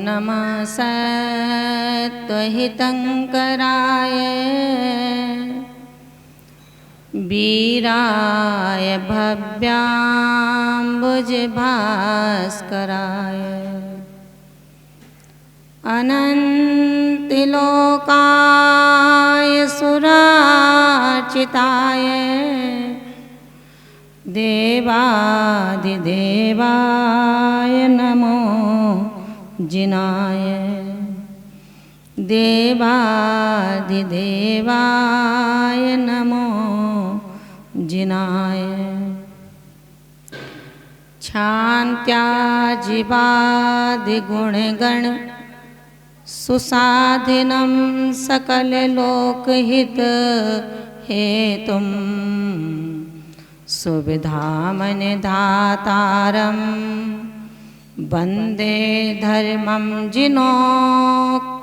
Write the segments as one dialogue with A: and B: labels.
A: नमः सत्त्वहितङ्कराय वीराय भव्याम्बुजभास्कराय अनन्तलोकाय सुरार्चिताय देवादिदेवाय नमो जिनाय देवादिदेवाय नमो जिनाय क्षान्त्याजिवादिगुणगण सुसाधिनं सकललोकहित हेतुं सुविधामनिधातारं वन्दे धर्मं जिनोक्तोक्तम्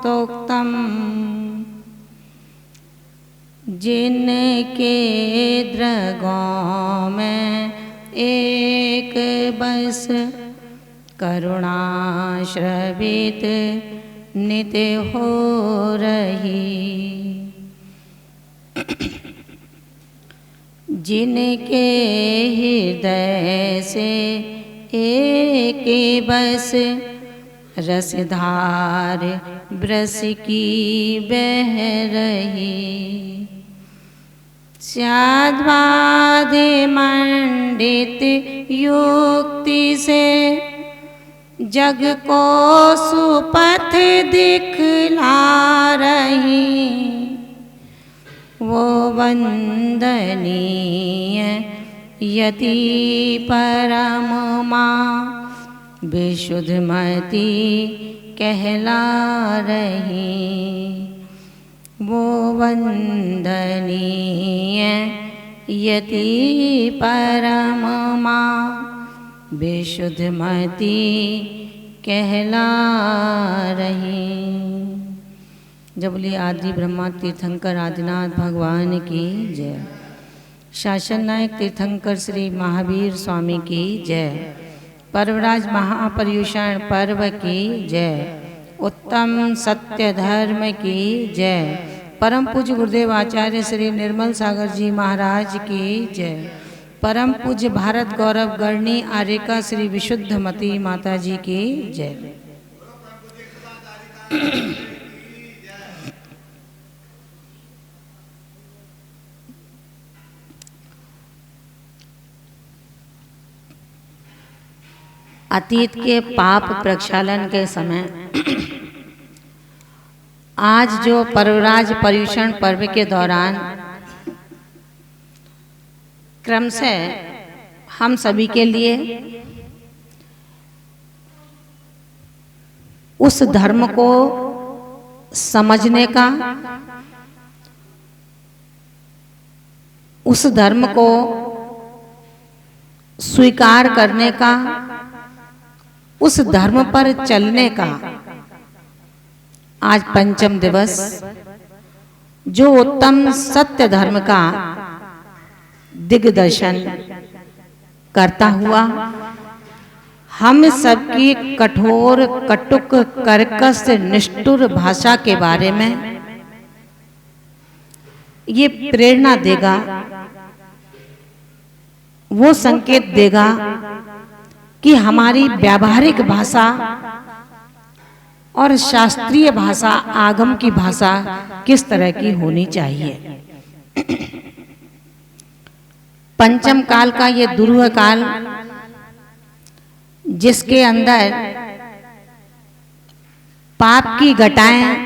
A: जिनके दृगों में एक बस करुणाश्रवित नित्य हो रही, जिनके हृदय से एक बस रसधार ब्रस की बह रही। स्याद्वादे मंडित युक्ति से जग को सुपथ दिखला रही, वो वंदनीय यति परम माँ विशुद्धमती कहला रही, वो वंदनीय यति परम माँ विशुद्धमती कहला रही। जब बोली आदि ब्रह्मा तीर्थंकर आदिनाथ भगवान की जय। शासन नायक तीर्थंकर श्री महावीर स्वामी की जय। पर्वराज महापर्युषण पर्व की जय। उत्तम सत्य धर्म की जय। परम पूज्य गुरुदेव आचार्य श्री निर्मल सागर जी महाराज की जय। परम पूज्य भारत गौरव गणनी आर्यका श्री विशुद्धमती माता जी की जय। अतीत के पाप प्रक्षालन के समय आज जो पर्वराज पर्युषण पर्व के दौरान क्रमशः हम सभी के लिए उस धर्म को समझने का, उस धर्म को स्वीकार करने का, उस धर्म पर चलने का आज पंचम दिवस, जो उत्तम सत्य धर्म का दिग्दर्शन करता हुआ हम सबकी कठोर कटुक कर्कश निष्ठुर भाषा के बारे में ये प्रेरणा देगा, वो संकेत देगा कि हमारी व्यावहारिक भाषा और शास्त्रीय भाषा, आगम की भाषा किस तरह की होनी चाहिए। पंचम काल का ये दुर्ह काल, जिसके अंदर पाप की घटाएं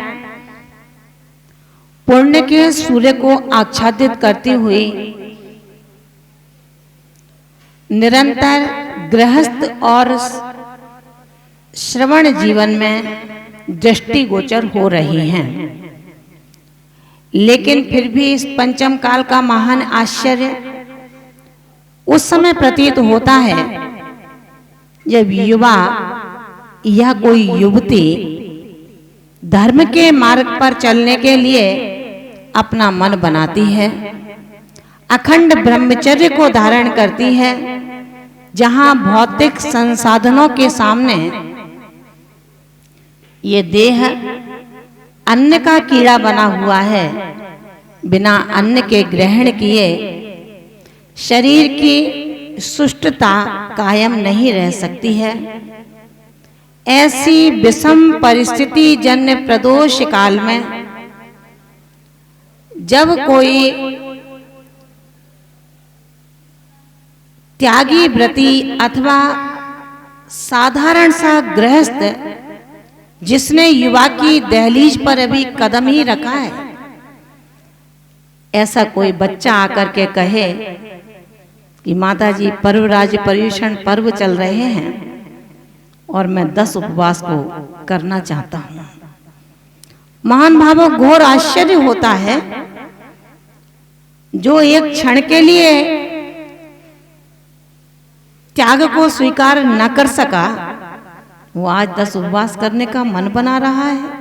A: पुण्य के सूर्य को आच्छादित करती हुई निरंतर गृहस्थ और श्रवण जीवन में दृष्टिगोचर हो रही हैं। लेकिन फिर भी इस पंचम काल का महान आश्चर्य उस समय प्रतीत होता है जब युवा या कोई युवती धर्म के मार्ग पर चलने के लिए अपना मन बनाती है, अखंड ब्रह्मचर्य को धारण करती है, जहां भौतिक संसाधनों के सामने ये देह अन्न का कीड़ा बना हुआ है। बिना अन्न के ग्रहण किए शरीर की सुष्टता कायम नहीं रह सकती है। ऐसी विषम परिस्थिति जन्य प्रदोष काल में जब कोई त्यागी व्रती अथवा साधारण सा गृहस्थ जिसने युवा की दहलीज पर अभी कदम ही रखा है, ऐसा कोई बच्चा आकर के कहे कि माताजी पर्वराज पर्युषण पर्व चल रहे हैं और मैं 10 उपवास को करना चाहता हूं। महान भावों, घोर आश्चर्य होता है। जो एक क्षण के लिए त्याग को स्वीकार न कर सका, वो आज 10 उपवास करने का मन बना रहा है।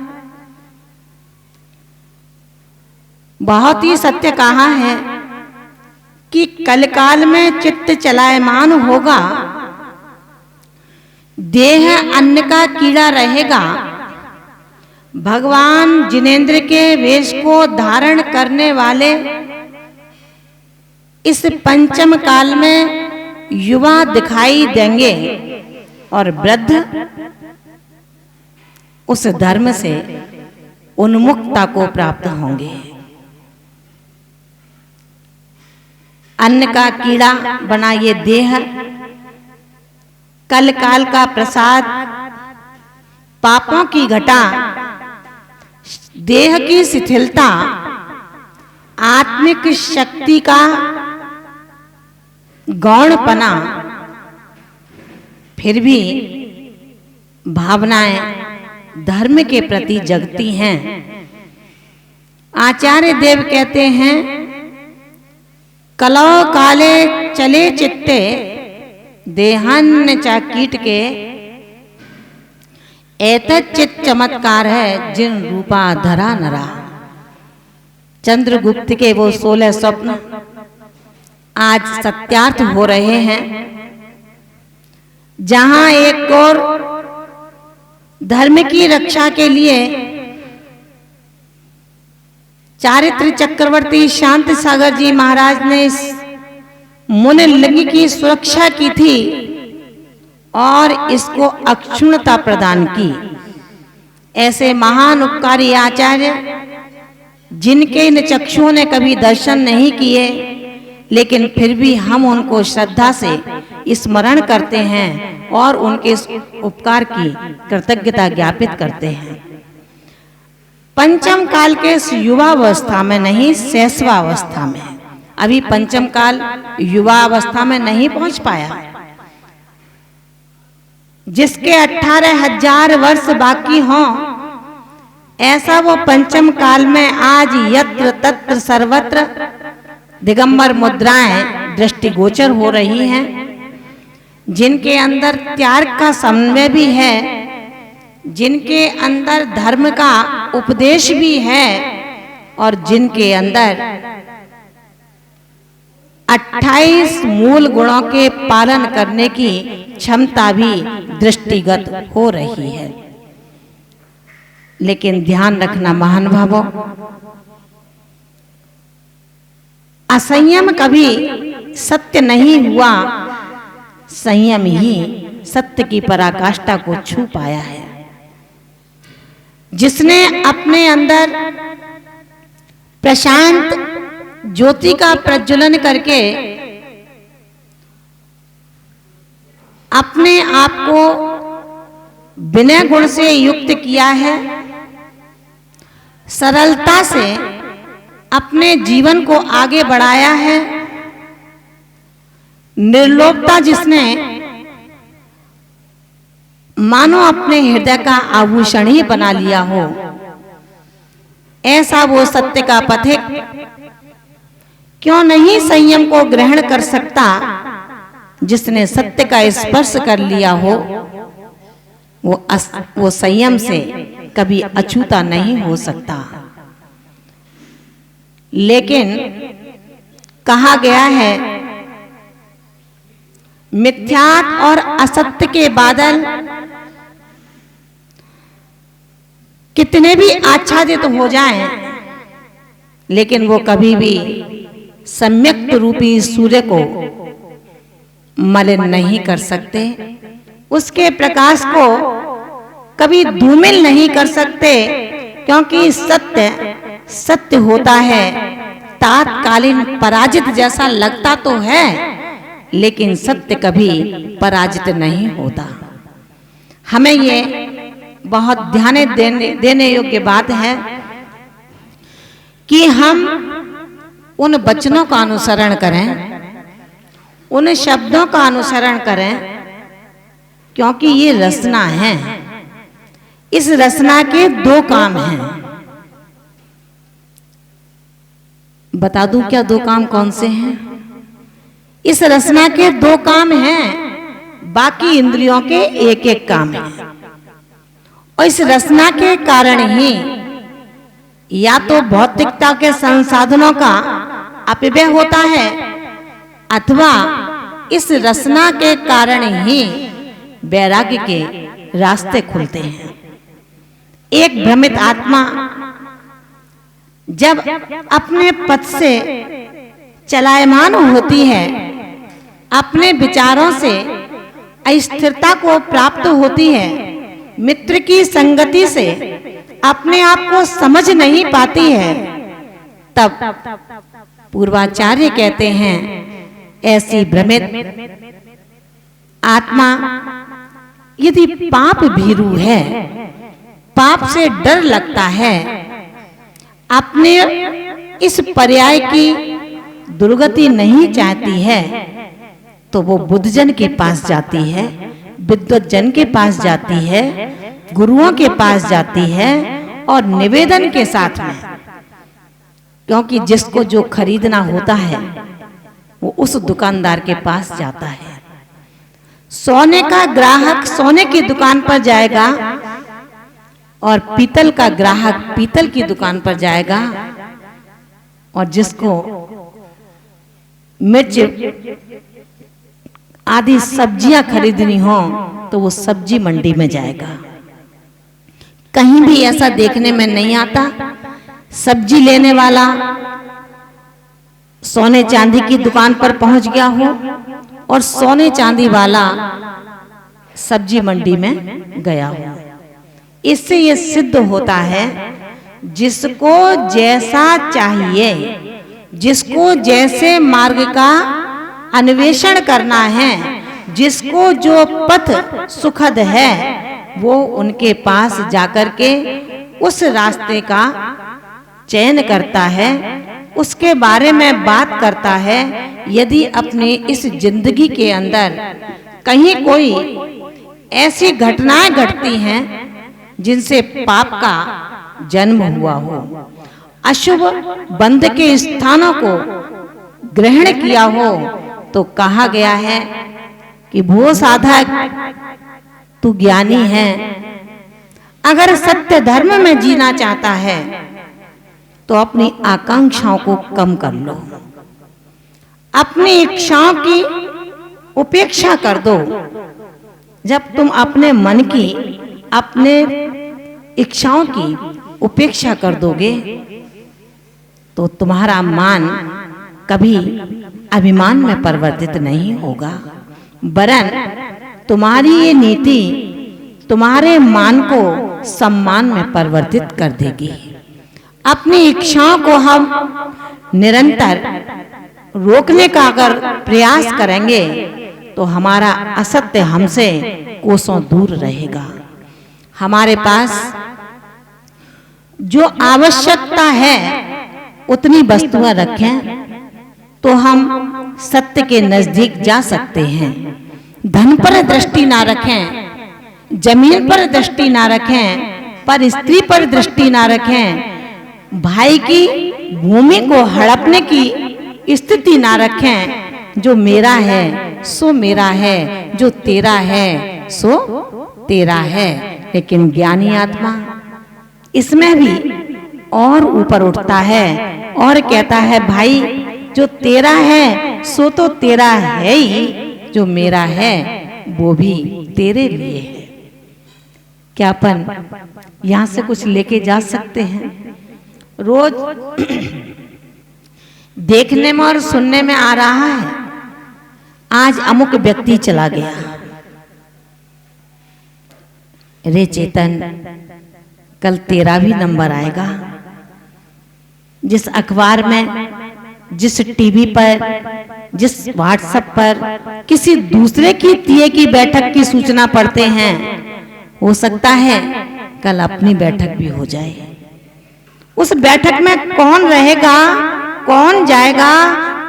A: बहुत ही सत्य कहा है कि कलकाल में चित्त चलायमान होगा, देह अन्न का कीड़ा रहेगा। भगवान जिनेंद्र के वेश को धारण करने वाले इस पंचम काल में युवा दिखाई देंगे और वृद्ध उस धर्म से उन्मुक्तता को प्राप्त होंगे। अन्न का कीड़ा बना ये देह कल काल का प्रसाद, पापों की घटा, देह की शिथिलता, आत्मिक शक्ति का गौणपना, फिर भी भावनाएं धर्म के प्रति जगती हैं। आचार्य देव कहते हैं, कलौ काले चले चित्ते देहान्न चा कीट के, एतत् चित चमत्कार है जिन रूपा धरा नरा। चंद्रगुप्त के वो 16 स्वप्न आज सत्यार्थ हो रहे हैं। जहां एक और धर्म की रक्षा के लिए चारित्र चक्रवर्ती शांति सागर जी महाराज ने मुनि लिंग की सुरक्षा की थी और इसको अक्षुण्णता प्रदान की। ऐसे महान उपकारी आचार्य जिनके इन चक्षुओं ने कभी दर्शन नहीं किए, लेकिन फिर भी हम उनको श्रद्धा से स्मरण करते हैं और उनके उपकार की कृतज्ञता ज्ञापित करते हैं। पंचम काल के युवावस्था में नहीं, शैशवावस्था में। अभी पंचम काल युवावस्था में नहीं पहुंच पाया। जिसके 18,000 वर्ष बाकी हों, ऐसा वो पंचम काल में आज यत्र तत्र सर्वत्र दिगंबर मुद्राएं दृष्टिगोचर हो रही हैं। जिनके अंदर त्याग का समन्वय भी है, जिनके अंदर धर्म का उपदेश भी है और जिनके अंदर 28 मूल गुणों के पालन करने की क्षमता भी दृष्टिगत हो रही है। लेकिन ध्यान रखना महान भावों, असंयम कभी सत्य नहीं हुआ, संयम ही सत्य की पराकाष्ठा को छू पाया है। जिसने अपने अंदर प्रशांत ज्योति का प्रज्वलन करके अपने आप को विनय गुण से युक्त किया है, सरलता से अपने जीवन को आगे बढ़ाया है, निर्लोभता जिसने मानो अपने हृदय का आभूषण ही बना लिया हो, ऐसा वो सत्य का पथिक क्यों नहीं संयम को ग्रहण कर सकता। जिसने सत्य का स्पर्श कर लिया हो, वो संयम से कभी अछूता नहीं हो सकता। लेकिन कहा गया है, मिथ्यात्व और असत्य के बादल कितने भी आच्छादित हो जाएं, लेकिन वो कभी भी सम्यक रूपी सूर्य को मलिन नहीं कर सकते, उसके प्रकाश को कभी धूमिल नहीं कर सकते, क्योंकि सत्य सत्य होता है। तात्कालीन पराजित जैसा लगता तो है, लेकिन सत्य कभी पराजित नहीं होता। हमें ये बहुत ध्यान देने योग्य बात है कि हम उन वचनों का अनुसरण करें, उन शब्दों का अनुसरण करें, क्योंकि ये रचना है। इस रचना के दो काम हैं। बता दूं क्या दो काम कौन से हैं? इस रचना के दो काम हैं, बाकी इंद्रियों के एक एक काम है। और इस रचना के कारण ही या तो भौतिकता के संसाधनों का अपव्यय होता है, अथवा इस रचना के कारण ही वैराग्य के रास्ते खुलते हैं। एक भ्रमित आत्मा जब अपने पथ से चलायमान होती है, अपने विचारों से अस्थिरता को प्राप्त होती है, मित्र की संगति से अपने आप को समझ नहीं पाती है, तब पूर्वाचार्य कहते हैं ऐसी भ्रमित आत्मा यदि पाप भीरू है, पाप से डर लगता है, अपने इस पर्याय की दुर्गति नहीं चाहती है, तो वो बुद्धजन के पास जाती है, विद्वज्जन के पास जाती है, गुरुओं के पास जाती है और निवेदन के साथ में, क्योंकि जिसको जो खरीदना होता है वो उस दुकानदार के पास जाता है। सोने का ग्राहक सोने की दुकान पर जाएगा और पीतल का ग्राहक पीतल की दुकान पर जाएगा, और जिसको मिर्च आदि सब्जियां खरीदनी हो तो वो सब्जी मंडी में जाएगा। कहीं भी ऐसा देखने में नहीं आता सब्जी लेने वाला सोने चांदी की दुकान पर पहुंच गया हो और सोने चांदी वाला सब्जी मंडी में गया हो। इससे ये सिद्ध होता है जिसको जैसा चाहिए, जिसको जैसे मार्ग का अन्वेषण करना है, जिसको जो पथ सुखद है, वो उनके पास जाकर के उस रास्ते का चयन करता है, उसके बारे में बात करता है। यदि अपने इस जिंदगी के अंदर कहीं कोई ऐसी घटनाएं घटती हैं जिनसे पाप का जन्म हुआ हो, अशुभ बंध के स्थानों को ग्रहण किया हो, तो कहा गया है कि भो साधक तू ज्ञानी है, अगर सत्य धर्म में जीना चाहता है तो अपनी आकांक्षाओं को कम कर लो, अपनी इच्छाओं की उपेक्षा कर दो। जब तुम अपने मन की, अपने इच्छाओं की उपेक्षा कर दोगे तो तुम्हारा मान कभी अभिमान में परिवर्तित नहीं होगा, वरन तुम्हारी ये नीति तुम्हारे मान को सम्मान में परिवर्तित कर देगी। अपनी इच्छाओं को हम निरंतर रोकने का अगर प्रयास करेंगे तो हमारा असत्य हमसे कोसों दूर रहेगा। हमारे पास जो आवश्यकता है उतनी वस्तुएं रखें तो हम सत्य के नजदीक जा सकते हैं। धन पर दृष्टि ना रखें, जमीन पर दृष्टि ना रखें, पर स्त्री पर दृष्टि ना रखें, भाई की भूमि को हड़पने की स्थिति ना रखें। जो मेरा है सो मेरा है, जो तेरा है सो तेरा है। लेकिन ज्ञानी आत्मा इसमें भी और ऊपर उठता है और कहता है भाई जो तेरा है सो तो तेरा है ही, जो मेरा है वो भी तेरे लिए है। क्या अपन यहाँ से कुछ लेके जा सकते हैं? रोज देखने में और सुनने में आ रहा है, आज अमुक व्यक्ति चला गया। रे चेतन, कल तेरा भी नंबर आएगा। जिस अखबार में, जिस टीवी पर, जिस व्हाट्सएप पर किसी दूसरे की तिये की बैठक की सूचना पढ़ते हैं, हो सकता है कल अपनी बैठक भी हो जाए। उस बैठक में कौन रहेगा, कौन जाएगा,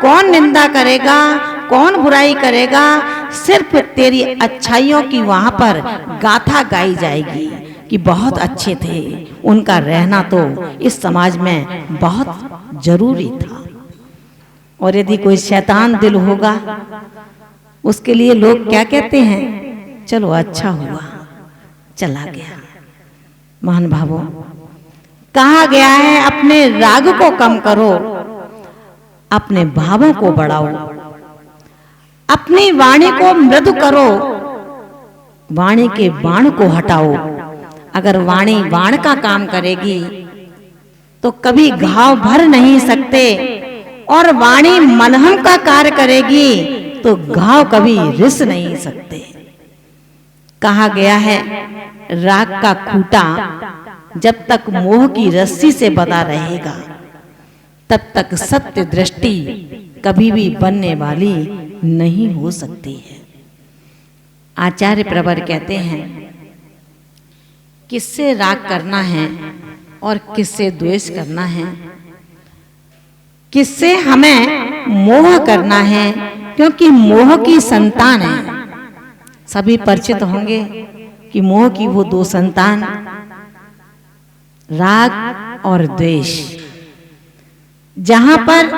A: कौन निंदा करेगा, कौन बुराई करेगा, सिर्फ तेरी अच्छाइयों की वहां पर गाथा गाई जाएगी कि बहुत अच्छे थे, उनका रहना तो इस समाज में बहुत जरूरी था। और यदि कोई शैतान दिल होगा, उसके लिए लोग क्या कहते हैं? चलो अच्छा हुआ, चला गया। महान भावों, कहा गया है अपने राग को कम करो, अपने भावों को बढ़ाओ, अपनी वाणी को मृदु करो, वाणी के बाण को हटाओ। अगर वाणी बाण का काम करेगी तो कभी घाव भर नहीं सकते, और वाणी मलहम का कार्य करेगी तो घाव कभी रिस नहीं सकते। कहा गया है राग का खूंटा जब तक मोह की रस्सी से बंधा रहेगा, तब तक सत्य दृष्टि कभी भी बनने वाली नहीं हो सकती है। आचार्य प्रवर कहते हैं, किससे राग करना है और किससे द्वेष करना है, किससे हमें मोह करना है, क्योंकि मोह की संतान है। सभी परिचित होंगे कि मोह की वो दो संतान, राग और द्वेष। जहां पर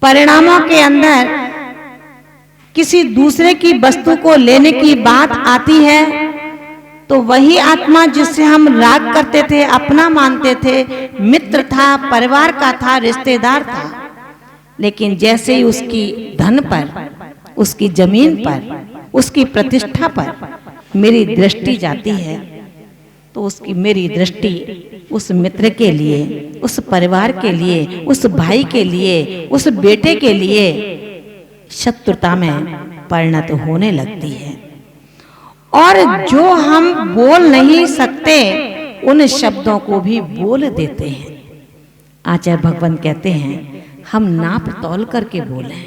A: परिणामों के अंदर किसी दूसरे की वस्तु को लेने की बात आती है, तो वही आत्मा जिससे हम राग करते थे, अपना मानते थे, मित्र था, परिवार का था, रिश्तेदार था, लेकिन जैसे ही उसकी धन पर, उसकी जमीन पर, उसकी प्रतिष्ठा पर मेरी दृष्टि जाती है, तो उसकी मेरी दृष्टि उस मित्र के लिए, उस परिवार के लिए, उस भाई के लिए, उस बेटे के लिए शत्रुता में परिणत होने लगती है। और जो हम बोल नहीं सकते, उन शब्दों को भी बोल देते हैं। आचार्य भगवान कहते हैं, हम नाप तौल करके बोलें,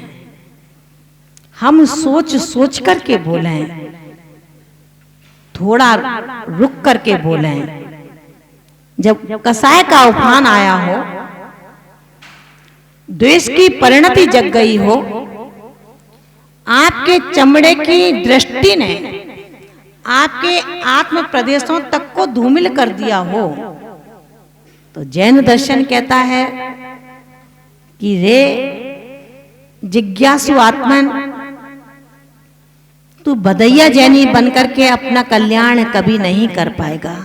A: हम सोच सोच करके बोलें, थोड़ा रुक करके बोलें। जब कसाय का उफान आया हो, द्वेष की परिणति जग गई हो, आपके चमड़े की दृष्टि ने आपके आत्म प्रदेशों तक को धूमिल कर दिया हो, तो जैन दर्शन कहता है कि रे जिज्ञासु आत्मन, तू बदैया जैनी बनकर के अपना कल्याण कभी नहीं कर पाएगा।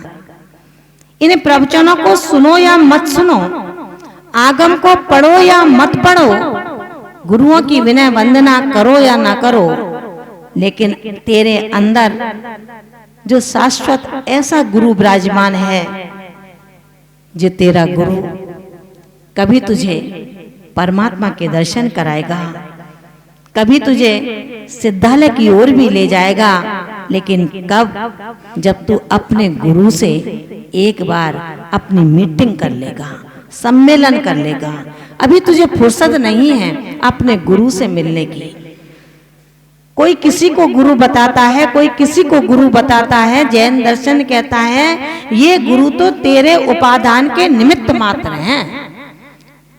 A: इन प्रवचनों को सुनो या मत सुनो, आगम को पढ़ो या मत पढ़ो, गुरुओं की विनय वंदना करो या ना करो, लेकिन तेरे अंदर जो शाश्वत ऐसा गुरु विराजमान है, जो तेरा गुरु कभी तुझे परमात्मा के दर्शन कराएगा, कभी तुझे सिद्धालय की ओर भी ले जाएगा, लेकिन कब? जब तू अपने गुरु से एक बार अपनी मीटिंग कर लेगा, सम्मेलन कर लेगा। अभी तुझे फुर्सत नहीं है अपने गुरु से मिलने की। कोई किसी को गुरु बताता है, कोई किसी को गुरु बताता है। जैन दर्शन कहता है ये गुरु तो तेरे उपादान के निमित्त मात्र हैं,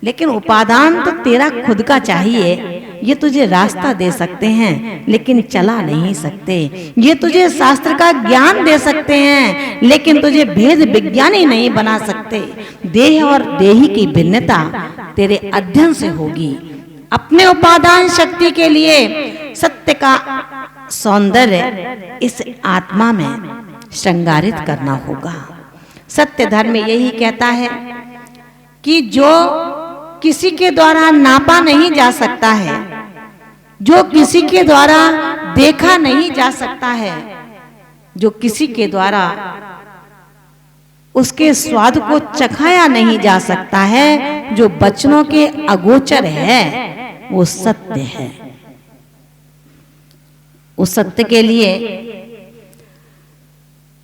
A: लेकिन उपादान तो तेरा खुद का चाहिए। ये तुझे रास्ता दे सकते हैं, लेकिन चला नहीं सकते। ये तुझे शास्त्र का ज्ञान दे सकते हैं, लेकिन तुझे भेद विज्ञानी नहीं बना सकते। देह और देही की भिन्नता तेरे अध्ययन से होगी। अपने उपादान शक्ति के लिए सत्य का सौंदर्य इस आत्मा में श्रृंगारित करना होगा। सत्य धर्म यही कहता है कि जो किसी के द्वारा नापा नहीं जा सकता है, जो किसी के द्वारा देखा नहीं जा सकता है, जो किसी के द्वारा उसके स्वाद को चखाया नहीं जा सकता है, जो वचनों के अगोचर है, वो सत्य है। उस सत्य के लिए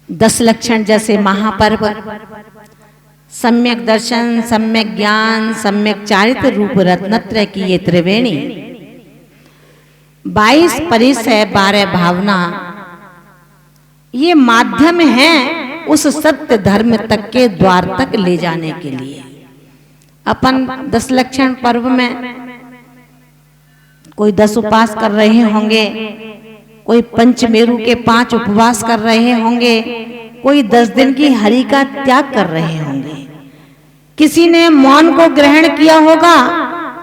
A: 10 लक्षण जैसे महापर्व, सम्यक दर्शन, सम्यक ज्ञान, सम्यक चारित्र रूप रत्नत्रय की ये त्रिवेणी, 22 परिसय, 12 भावना, ये माध्यम है उस सत्य धर्म तक के द्वार तक ले जाने के लिए। अपन 10 लक्षण पर्व में कोई 10 उपवास कर रहे होंगे, कोई पंचमेरु के 5 उपवास कर रहे होंगे, कोई 10 दिन की हरि का त्याग कर रहे होंगे, किसी ने मौन को ग्रहण किया होगा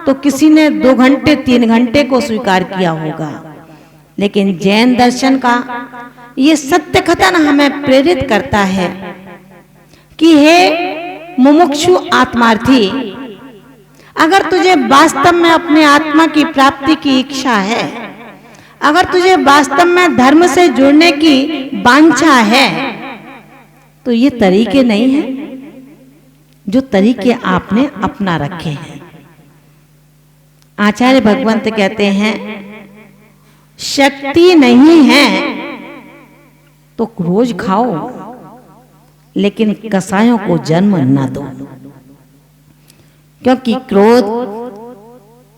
A: तो किसी ने 2 घंटे 3 घंटे को स्वीकार किया होगा। लेकिन जैन दर्शन का ये सत्य कथन हमें प्रेरित करता है कि हे मुमुक्षु आत्मार्थी, अगर तुझे वास्तव में अपने आत्मा की प्राप्ति की इच्छा है, अगर तुझे वास्तव में धर्म से जुड़ने की वांछा है, तो ये तरीके नहीं हैं जो तरीके आपने अपना रखे हैं। आचार्य भगवंत कहते हैं, शक्ति नहीं है तो रोज खाओ, लेकिन कसायों को जन्म न दो, क्योंकि क्रोध,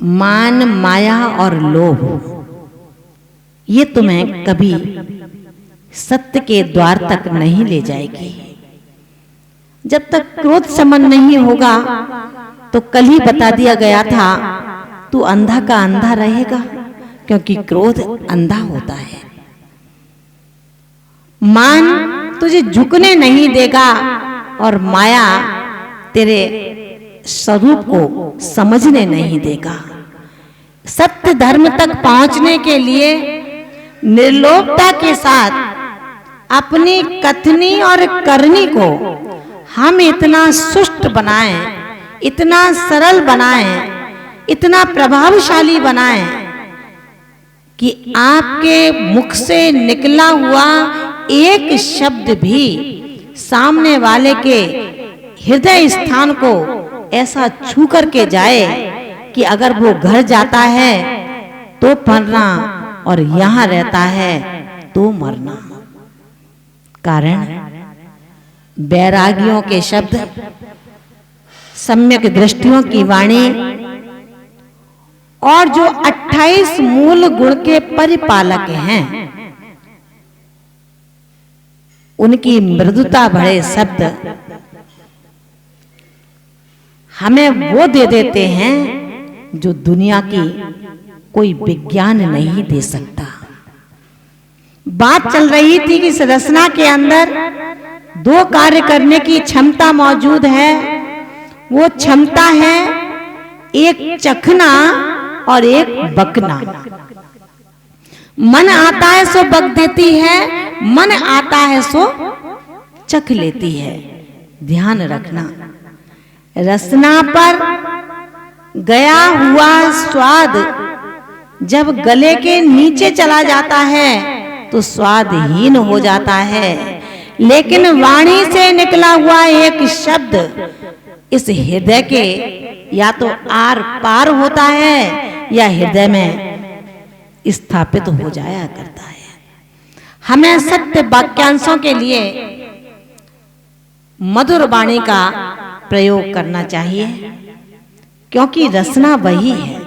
A: मान, माया और लोभ ये तुम्हें कभी सत्य के द्वार तक नहीं ले जाएगी। जब तक क्रोध समन नहीं होगा, तो कल ही बता दिया गया था, तू अंधा का अंधा रहेगा, क्योंकि क्रोध अंधा होता है। मान तुझे झुकने नहीं देगा और माया तेरे स्वरूप को समझने नहीं देगा। सत्य धर्म तक पहुंचने के लिए निर्लोभता के साथ अपनी कथनी और करनी को हम इतना सुष्ट बनाएं, इतना सरल बनाएं, इतना प्रभावशाली बनाएं कि आपके मुख से निकला हुआ एक शब्द भी सामने वाले के हृदय स्थान को ऐसा छू करके जाए कि अगर वो घर जाता है तो मरना और यहां रहता है तो मरना। कारण बैरागियों के शब्द, सम्यक दृष्टियों की वाणी और जो 28 मूल गुण के परिपालक हैं, उनकी मृदुता भरे शब्द हमें वो दे देते हैं जो दुनिया की कोई विज्ञान नहीं दे सकता। बात चल रही थी कि इस रचना के अंदर 2 कार्य करने की क्षमता मौजूद है। वो क्षमता है एक चखना और एक बकना। मन आता है सो बक देती है, मन आता है सो चख लेती है। ध्यान रखना, रसना पर गया हुआ स्वाद जब गले के नीचे चला जाता है तो स्वादहीन हो जाता है, लेकिन वाणी से निकला हुआ एक शब्द इस हृदय के या तो आर पार होता है या हृदय में स्थापित हो जाया करता है। हमें सत्य वाक्यांशों के लिए मधुर वाणी का प्रयोग करना चाहिए, क्योंकि रसना वही है।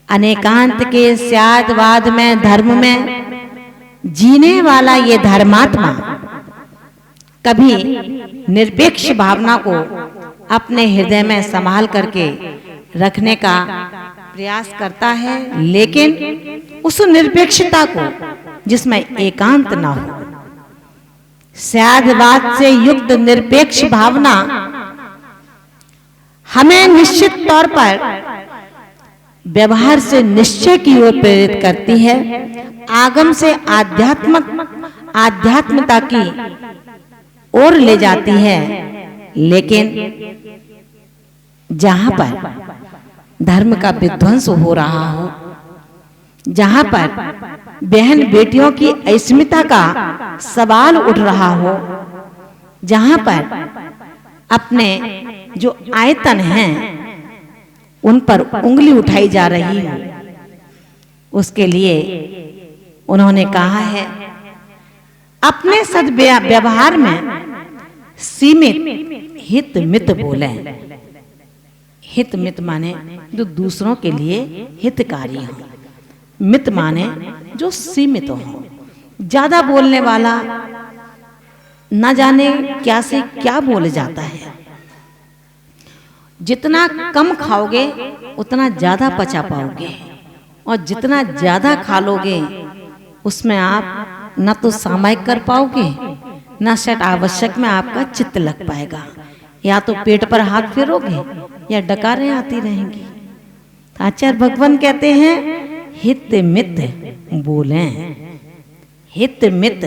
A: अनेकांत के स्यादवाद में, धर्म में जीने वाला ये धर्मात्मा कभी निरपेक्ष भावना को अपने हृदय में संभाल करके रखने का प्रयास करता है, लेकिन उस निरपेक्षता को जिसमें एकांत ना हो, स्यादवाद से युक्त निरपेक्ष भावना हमें निश्चित तौर पर व्यवहार से निश्चय की ओर प्रेरित करती है, आगम से आध्यात्मता की ओर ले जाती है। लेकिन जहां पर धर्म का विध्वंस हो रहा हो, जहां पर बहन बेटियों की अस्मिता का सवाल उठ रहा हो, जहां पर अपने जो आयतन हैं उन पर उंगली उठाई जा रही हो, उसके लिए उन्होंने कहा है अपने सद्व्यवहार में सीमित हित मित बोलें। हित मित माने जो दूसरों के लिए हितकारी हो, मित माने जो सीमित हो। ज्यादा बोलने वाला न जाने क्या से क्या बोल जाता है। जितना कम खाओगे उतना ज्यादा पचा पाओगे, और जितना ज्यादा खा लोगे उसमें आप न तो सामायिक कर पाओगे, न षट आवश्यक में आपका चित्त लग पाएगा। या तो पेट पर हाथ फेरोगे या डकारें आती रहेंगी। आचार्य भगवान कहते हैं हित मित बोलें, हित मित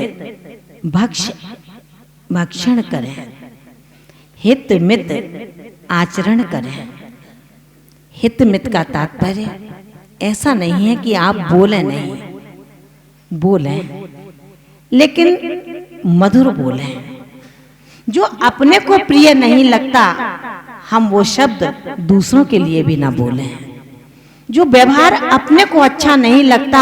A: भक्षण करें, हित मित आचरण करें। हित मित का तात्पर्य ऐसा नहीं है कि आप बोलें नहीं, बोलें लेकिन मधुर बोलें। जो अपने को प्रिय नहीं लगता हम वो शब्द दूसरों के लिए भी ना बोलें। जो व्यवहार अपने को अच्छा नहीं लगता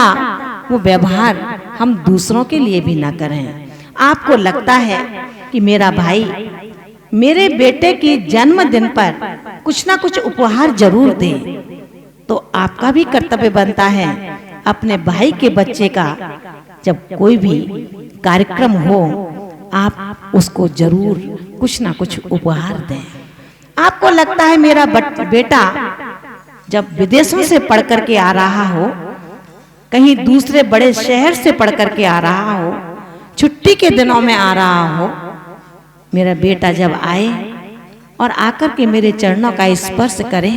A: वो व्यवहार हम दूसरों के लिए भी ना करें। आपको लगता है कि मेरा भाई मेरे बेटे की जन्मदिन पर कुछ ना कुछ उपहार जरूर दे, तो आपका भी कर्तव्य बनता है अपने भाई के बच्चे का जब कोई भी कार्यक्रम हो आप उसको जरूर कुछ ना कुछ उपहार दें। आपको लगता है मेरा बेटा जब विदेशों से पढ़ करके आ रहा हो, कहीं दूसरे बड़े शहर से पढ़ करके आ रहा हो, छुट्टी के दिनों में आ रहा हो, मेरा बेटा जब आए और आकर के मेरे चरणों का स्पर्श करे,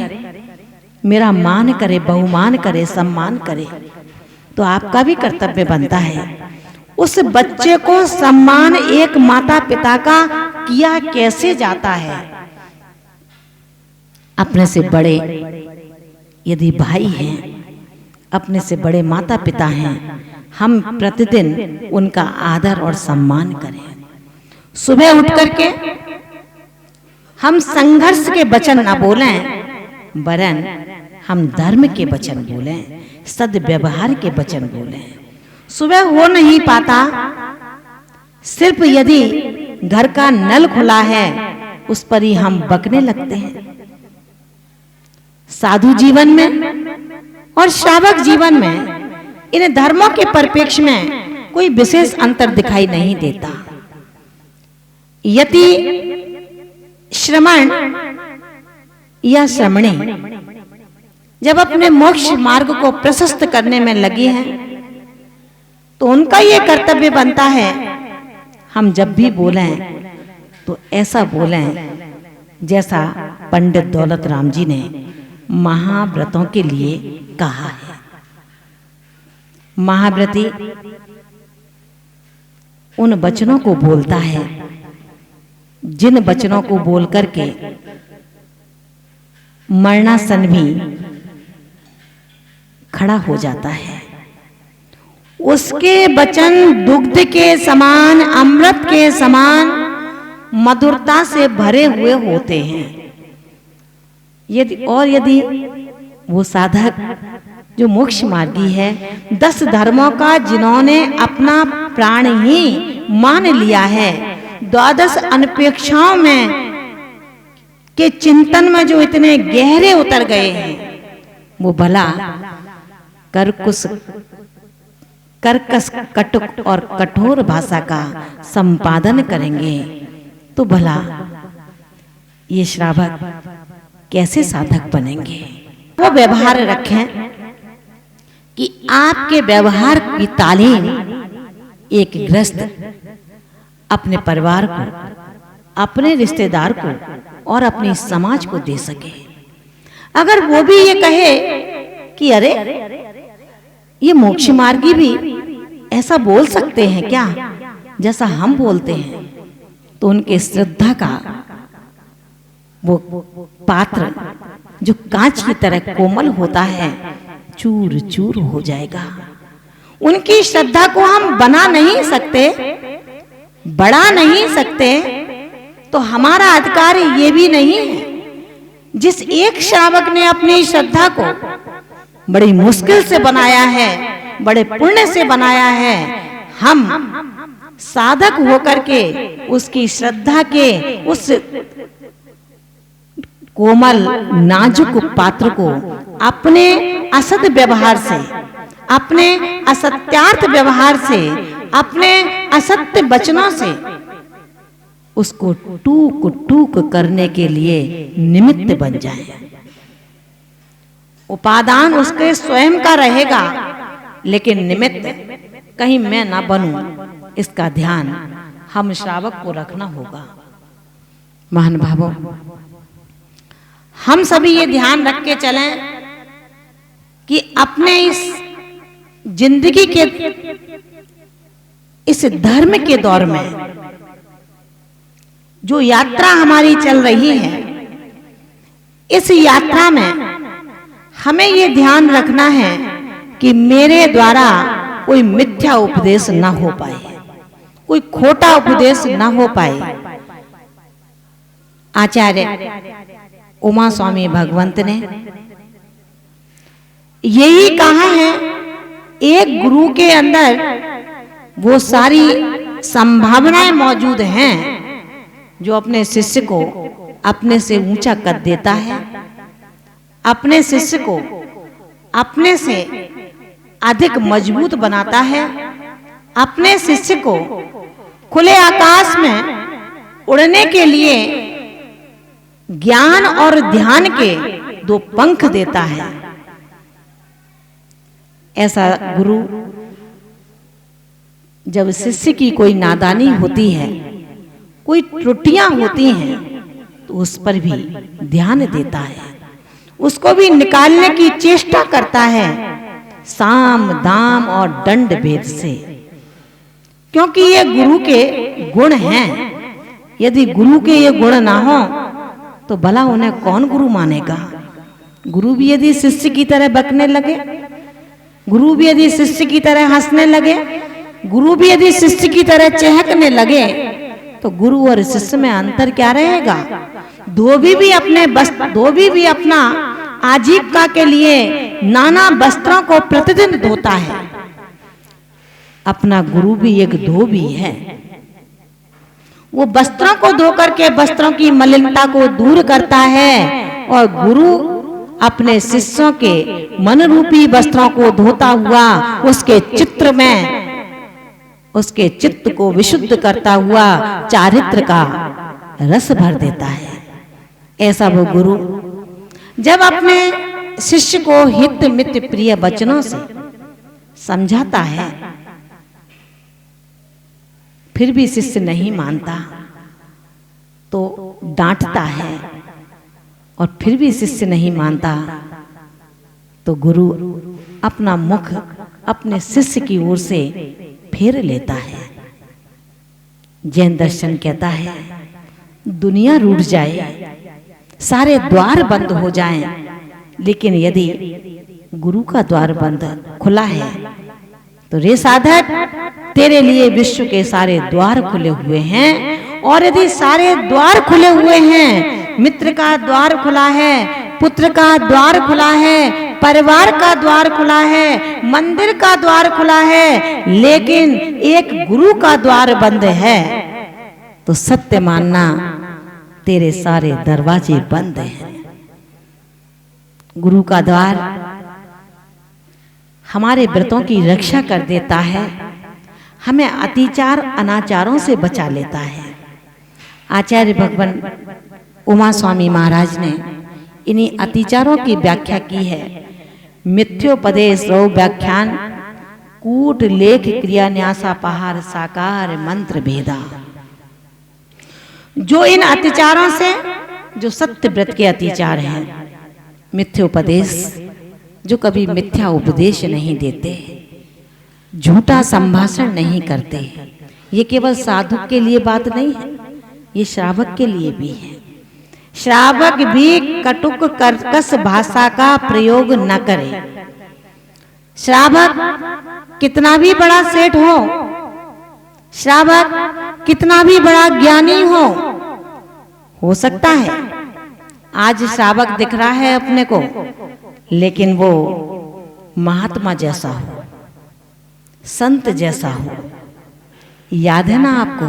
A: मेरा मान करे, बहुमान करे, सम्मान करे, तो आपका भी कर्तव्य बनता है उस बच्चे को सम्मान एक माता पिता का किया कैसे जाता है। अपने से बड़े यदि भाई हैं, अपने से बड़े माता पिता हैं, हम प्रतिदिन उनका आदर और सम्मान करें। सुबह उठ करके हम संघर्ष के वचन न बोलें, वरन हम धर्म के वचन बोलें, सद्व्यवहार के वचन बोलें। सुबह हो नहीं पाता, सिर्फ यदि घर का नल खुला है उस पर ही हम बकने लगते हैं। साधु जीवन में और श्रावक जीवन में इन धर्मों के परिप्रेक्ष्य में कोई विशेष अंतर दिखाई नहीं देता। यति श्रमण या श्रमणी जब अपने मोक्ष मार्ग को प्रशस्त करने में लगी हैं, तो उनका ये कर्तव्य बनता है हम जब भी बोलें तो ऐसा बोलें जैसा पंडित दौलत राम जी ने महाव्रतों के लिए कहा है। महाव्रती उन वचनों को बोलता है जिन वचनों को बोल करके मरणासन भी खड़ा हो जाता है। उसके वचन दुग्ध के समान, अमृत के समान मधुरता से भरे हुए होते हैं। यदि वो साधक जो मोक्ष मार्गी है, 10 धर्मों का जिन्होंने अपना प्राण ही मान लिया है, 12 अनपेक्षाओं में के चिंतन में जो इतने गहरे उतर गए हैं, वो भला कर्कश कटुक और कठोर भाषा का संपादन करेंगे तो भला ये श्रावक कैसे साधक बनेंगे। वो व्यवहार रखें कि आपके व्यवहार की तालीम एक गृहस्थ अपने परिवार को, अपने रिश्तेदार को और अपने समाज को दे सके। अगर वो भी ये कहे कि अरे ये मोक्ष मार्गी भी ऐसा बोल सकते हैं क्या जैसा हम बोलते हैं, तो उनके श्रद्धा का वो पात्र जो कांच की तरह कोमल होता है चूर चूर हो जाएगा। उनकी श्रद्धा को हम बना नहीं सकते, बढ़ा नहीं सकते, तो हमारा अधिकार ये भी नहीं है। जिस एक श्रावक ने अपनी श्रद्धा को बड़ी मुश्किल से बनाया है, बड़े पुण्य से बनाया है, हम साधक होकर के उसकी श्रद्धा के उस कोमल नाजुक पात्र को अपने असद व्यवहार से, अपने असत्यार्थ व्यवहार से, अपने असत्य वचनों से उसको टूक टूक करने के लिए निमित्त बन जाए। उपादान उसके स्वयं का रहेगा, लेकिन निमित्त कहीं मैं ना बनूं, इसका ध्यान हम श्रावक को रखना होगा। महान भावों, हम सभी ये ध्यान रख के चलें कि अपने इस जिंदगी के इस धर्म के दौर में जो यात्रा हमारी चल रही है, इस यात्रा में हमें ये ध्यान रखना है कि मेरे द्वारा कोई मिथ्या उपदेश ना हो पाए, कोई खोटा उपदेश ना हो पाए। आचार्य उमा स्वामी भगवंत ने यही कहा है, एक गुरु के अंदर वो सारी संभावनाएं मौजूद हैं जो अपने शिष्य को अपने से ऊंचा कर देता है, अपने शिष्य को अपने से अधिक मजबूत बनाता है, अपने शिष्य को खुले आकाश में उड़ने के लिए ज्ञान और ध्यान के दो पंख देता है। ऐसा गुरु जब शिष्य की कोई नादानी होती है, कोई त्रुटियां होती हैं, तो उस पर भी ध्यान देता है, उसको भी निकालने की चेष्टा करता है, साम दाम और दंड भेद से, क्योंकि ये गुरु के गुण हैं। यदि गुरु के ये गुण ना हो तो भला उन्हें कौन गुरु मानेगा। गुरु भी यदि शिष्य की तरह बकने लगे, गुरु भी यदि शिष्य की तरह हंसने लगे, गुरु भी यदि शिष्य की तरह चहकने लगे, तो गुरु और शिष्य में अंतर क्या रहेगा। धोबी भी अपना आजीविका के लिए नाना वस्त्रों को प्रतिदिन धोता है, अपना गुरु भी एक धोबी है। वो वस्त्रों को धोकर के वस्त्रों की मलिनता को दूर करता है, और गुरु अपने शिष्यों के मन रूपी वस्त्रों को धोता हुआ उसके चित्र में, उसके चित्त को विशुद्ध करता हुआ चारित्र का रस भर देता है। ऐसा वो गुरु जब अपने शिष्य को हित मित प्रिय वचनों से समझाता है, फिर भी शिष्य नहीं मानता तो डांटता है, और फिर भी शिष्य नहीं मानता तो गुरु अपना मुख अपने शिष्य की ओर से फेर लेता है। जैन दर्शन कहता है, दुनिया रूठ जाए, सारे द्वार बंद हो जाएं, लेकिन यदि गुरु का द्वार बंद खुला है तो रे साधक, तेरे लिए विश्व के सारे द्वार खुले हुए हैं। और यदि सारे द्वार खुले हुए हैं, मित्र का द्वार खुला है, पुत्र का द्वार खुला है, परिवार का द्वार खुला है, मंदिर का द्वार खुला है, लेकिन एक गुरु का द्वार बंद है, तो सत्य मानना तेरे सारे दरवाजे बंद हैं। गुरु का द्वार हमारे व्रतों की रक्षा कर देता है, हमें अतिचार अनाचारों से बचा लेता है। आचार्य भगवान उमा स्वामी महाराज ने इन्हीं अतिचारों की व्याख्या की है। मिथ्योपदेश रो व्याख्यान कूट लेख क्रिया न्यासापहार साकार मंत्र भेदा। जो इन अतिचारों से, जो सत्य व्रत के अतिचार हैं, मिथ्योपदेश जो कभी मिथ्या उपदेश नहीं देते, झूठा संभाषण नहीं करते, ये केवल साधु के लिए बात नहीं है, ये श्रावक के लिए भी है। श्रावक भी कटुक कर्कश भाषा का प्रयोग न करे। श्रावक कितना भी बड़ा सेठ श्रावक कितना भी बड़ा ज्ञानी हो सकता है आज श्रावक दिख रहा है अपने को, लेकिन वो महात्मा जैसा हो, संत जैसा हो। याद है ना आपको,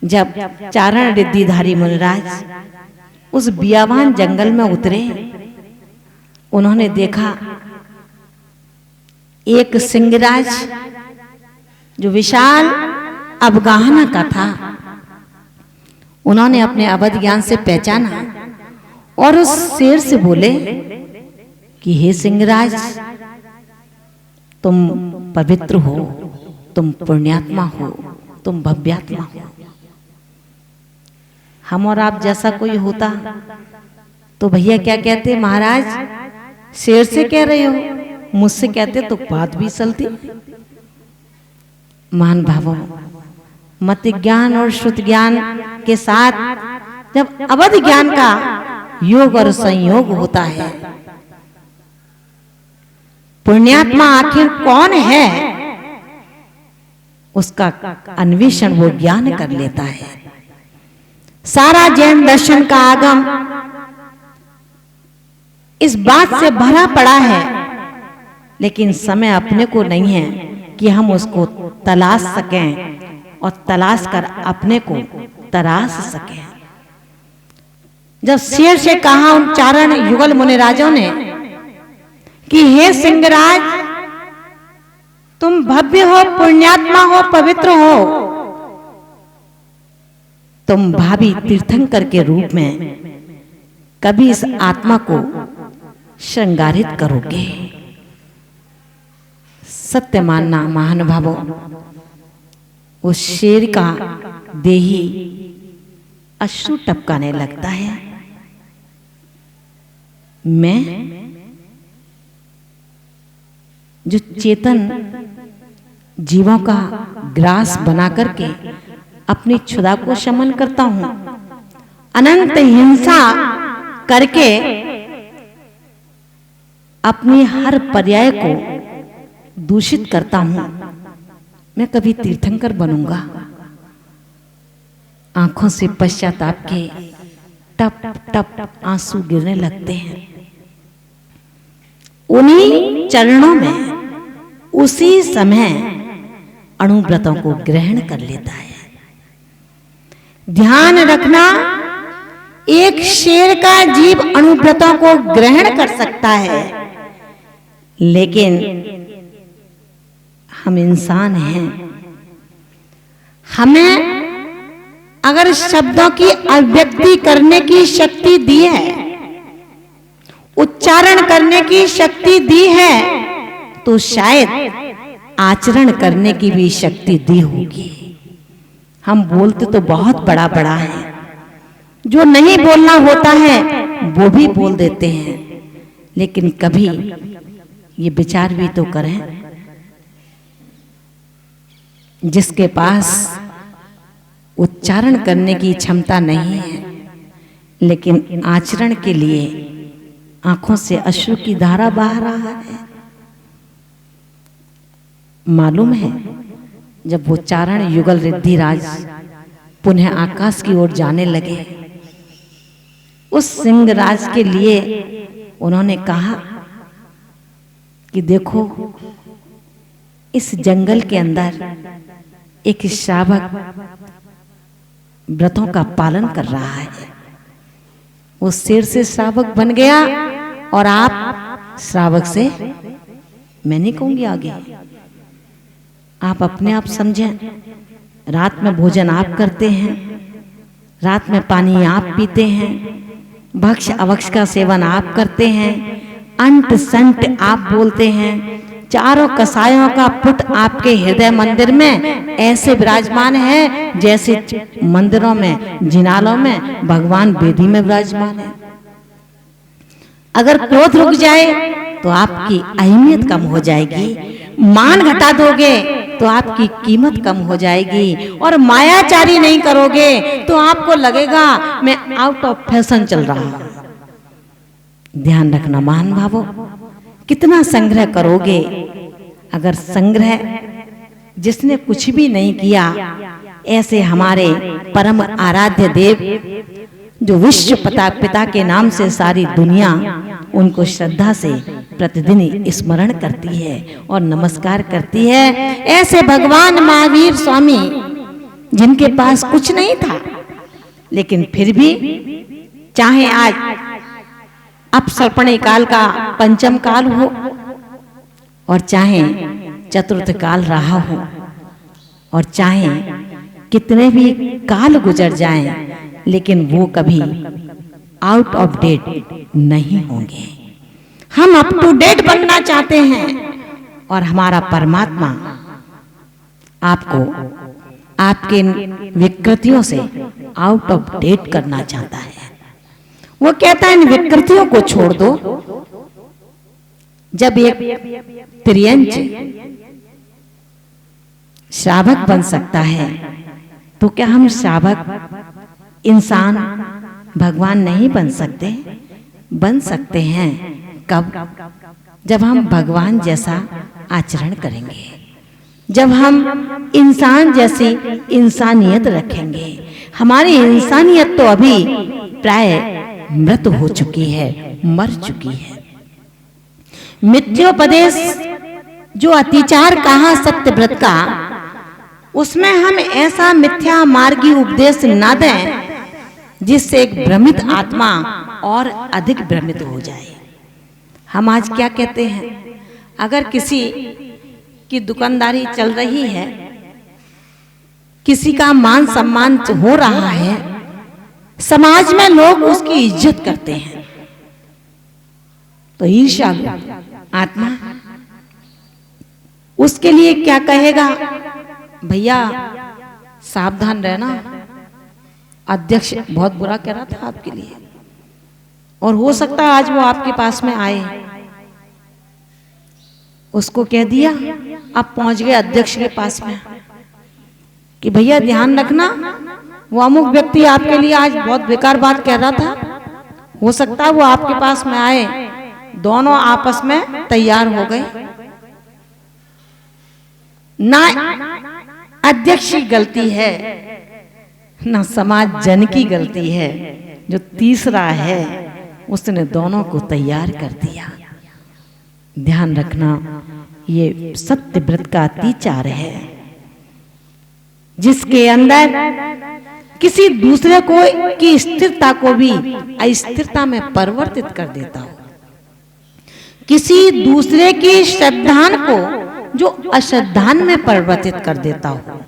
A: जब चारण रिद्धिधारी मुनिराज उस बियावान जंगल में उतरे, उन्होंने देखा एक सिंहराज जो विशाल अवगाहना का था, उन्होंने अपने अवध ज्ञान से पहचाना और उस शेर से बोले कि हे सिंहराज, तुम पवित्र हो, तुम पुण्यात्मा हो, तुम भव्यात्मा हो। हम और आप जैसा कोई होता तो भैया क्या कहते, महाराज शेर से कह रहे हो, मुझसे कहते तो बात भी चलती। मान भावों, मत ज्ञान और श्रुत ज्ञान के साथ जब अवध ज्ञान का योग और संयोग होता है, पुण्यात्मा आखिर कौन है, उसका अन्वेषण वो ज्ञान कर लेता है। सारा जैन दर्शन का आगम इस बात से भरा पड़ा है, लेकिन समय अपने को नहीं है कि हम उसको तलाश सकें और तलाश कर अपने को तराश सकें। जब शेर से कहा उन चारण युगल मुनिराजों ने कि हे सिंहराज, तुम भव्य हो, पुण्यात्मा हो, पवित्र हो, तुम भावी तीर्थंकर के रूप में कभी इस आत्मा को श्रृंगारित करोगे। सत्य मानना महानुभावों, उस शेर का देही अश्रु टपकाने लगता है। मैं जो चेतन जीवों का ग्रास बना करके अपनी क्षुधा को शमन करता हूं, अनंत हिंसा करके अपनी हर पर्याय को दूषित करता हूं, मैं कभी तीर्थंकर बनूंगा। आंखों से पश्चाताप के टप टप आंसू गिरने लगते हैं। उन्हीं चरणों में उसी समय अणुव्रतों को ग्रहण कर लेता है। ध्यान रखना, एक शेर का जीव अणुव्रतों को ग्रहण कर सकता है, लेकिन हम इंसान हैं। हमें अगर शब्दों की अभिव्यक्ति करने की शक्ति दी है, उच्चारण करने की शक्ति दी है, तो शायद आचरण करने की भी शक्ति दी होगी। हम बोलते तो बहुत बड़ा बड़ा है, जो नहीं बोलना होता है वो भी बोल देते हैं, लेकिन कभी ये विचार भी तो करें, जिसके पास उच्चारण करने की क्षमता नहीं है, लेकिन आचरण के लिए आंखों से अश्रु की धारा बह रहा है। मालूम है, जब वो चारण युगल रिद्धिराज पुनः आकाश की ओर जाने लगे, उस सिंहराज के लिए उन्होंने कहा कि देखो, इस जंगल के अंदर एक श्रावक व्रतों का पालन कर रहा है। वो शेर से श्रावक बन गया और आप श्रावक से, मैं नहीं कहूंगी आगे, आप अपने आप समझें। रात में भोजन आप करते हैं, रात में पानी आप पीते हैं, भक्ष अवक्ष का सेवन आप करते हैं, अंट संट आप बोलते हैं, चारों कसायों का पुट आपके हृदय मंदिर में ऐसे विराजमान है जैसे मंदिरों में, जिनालों में भगवान वेदी में विराजमान है। अगर क्रोध रुक जाए तो आपकी अहमियत कम हो जाएगी, मान घटा दोगे तो आपकी कीमत कम हो जाएगी, और मायाचारी नहीं करोगे तो आपको लगेगा मैं आउट ऑफ फैशन चल रहा हूं। ध्यान रखना महान भावों, कितना संग्रह करोगे? अगर संग्रह जिसने कुछ भी नहीं किया, ऐसे हमारे परम आराध्य देव जो विश्व पिता के नाम से सारी दुनिया उनको श्रद्धा से प्रतिदिन स्मरण करती है और नमस्कार करती है, ऐसे भगवान महावीर स्वामी जिनके पास कुछ नहीं था, लेकिन फिर भी चाहे आज अपसर्पणी काल का पंचम काल हो और चाहे चतुर्थ काल रहा हो और चाहे कितने भी काल गुजर जाएं, लेकिन वो कभी आउट ऑफ डेट नहीं होंगे। हम अप टू डेट बनना चाहते हैं और हमारा परमात्मा आपको आपके विकृतियों से आउट ऑफ डेट करना चाहता है। वो कहता है इन विकृतियों को छोड़ दो। जब एक त्रियंच श्रावक बन सकता है, तो क्या हम श्रावक इंसान भगवान नहीं बन सकते? बन सकते हैं। कब? जब हम भगवान जैसा आचरण करेंगे, जब हम इंसान जैसी इंसानियत रखेंगे। हमारी इंसानियत तो अभी प्राय मृत हो चुकी है, मर चुकी है। मिथ्योपदेश जो अतिचार कहा सत्यव्रत का, उसमें हम ऐसा मिथ्या मार्गी उपदेश न दें जिससे एक भ्रमित आत्मा और अधिक भ्रमित हो जाए। हम आज क्या कहते हैं, अगर किसी की दुकानदारी चल रही है, किसी का मान सम्मान हो रहा है, समाज में लोग उसकी इज्जत करते हैं, तो ईर्ष्या आत्मा उसके लिए क्या कहेगा? भैया सावधान रहना, अध्यक्ष बहुत बुरा कह रहा था आपके लिए, और हो सकता है आज वो आपके पास में आए। उसको कह दिया, अब पहुंच गए अध्यक्ष के पास में कि भैया ध्यान रखना, वो अमुक व्यक्ति आपके लिए आज बहुत बेकार बात कह रहा था, हो सकता है वो आपके पास में आए। दोनों आपस में तैयार हो गए। ना अध्यक्ष की गलती है, ना समाज जन की गलती है, जो तीसरा है उसने दोनों को तैयार कर दिया। ध्यान रखना, ये सत्यव्रत का अतिचार है, जिसके अंदर किसी दूसरे को की स्थिरता को भी अस्थिरता में परिवर्तित कर देता हो, किसी दूसरे की श्रद्धान को जो अश्रद्धान में परिवर्तित कर देता हो,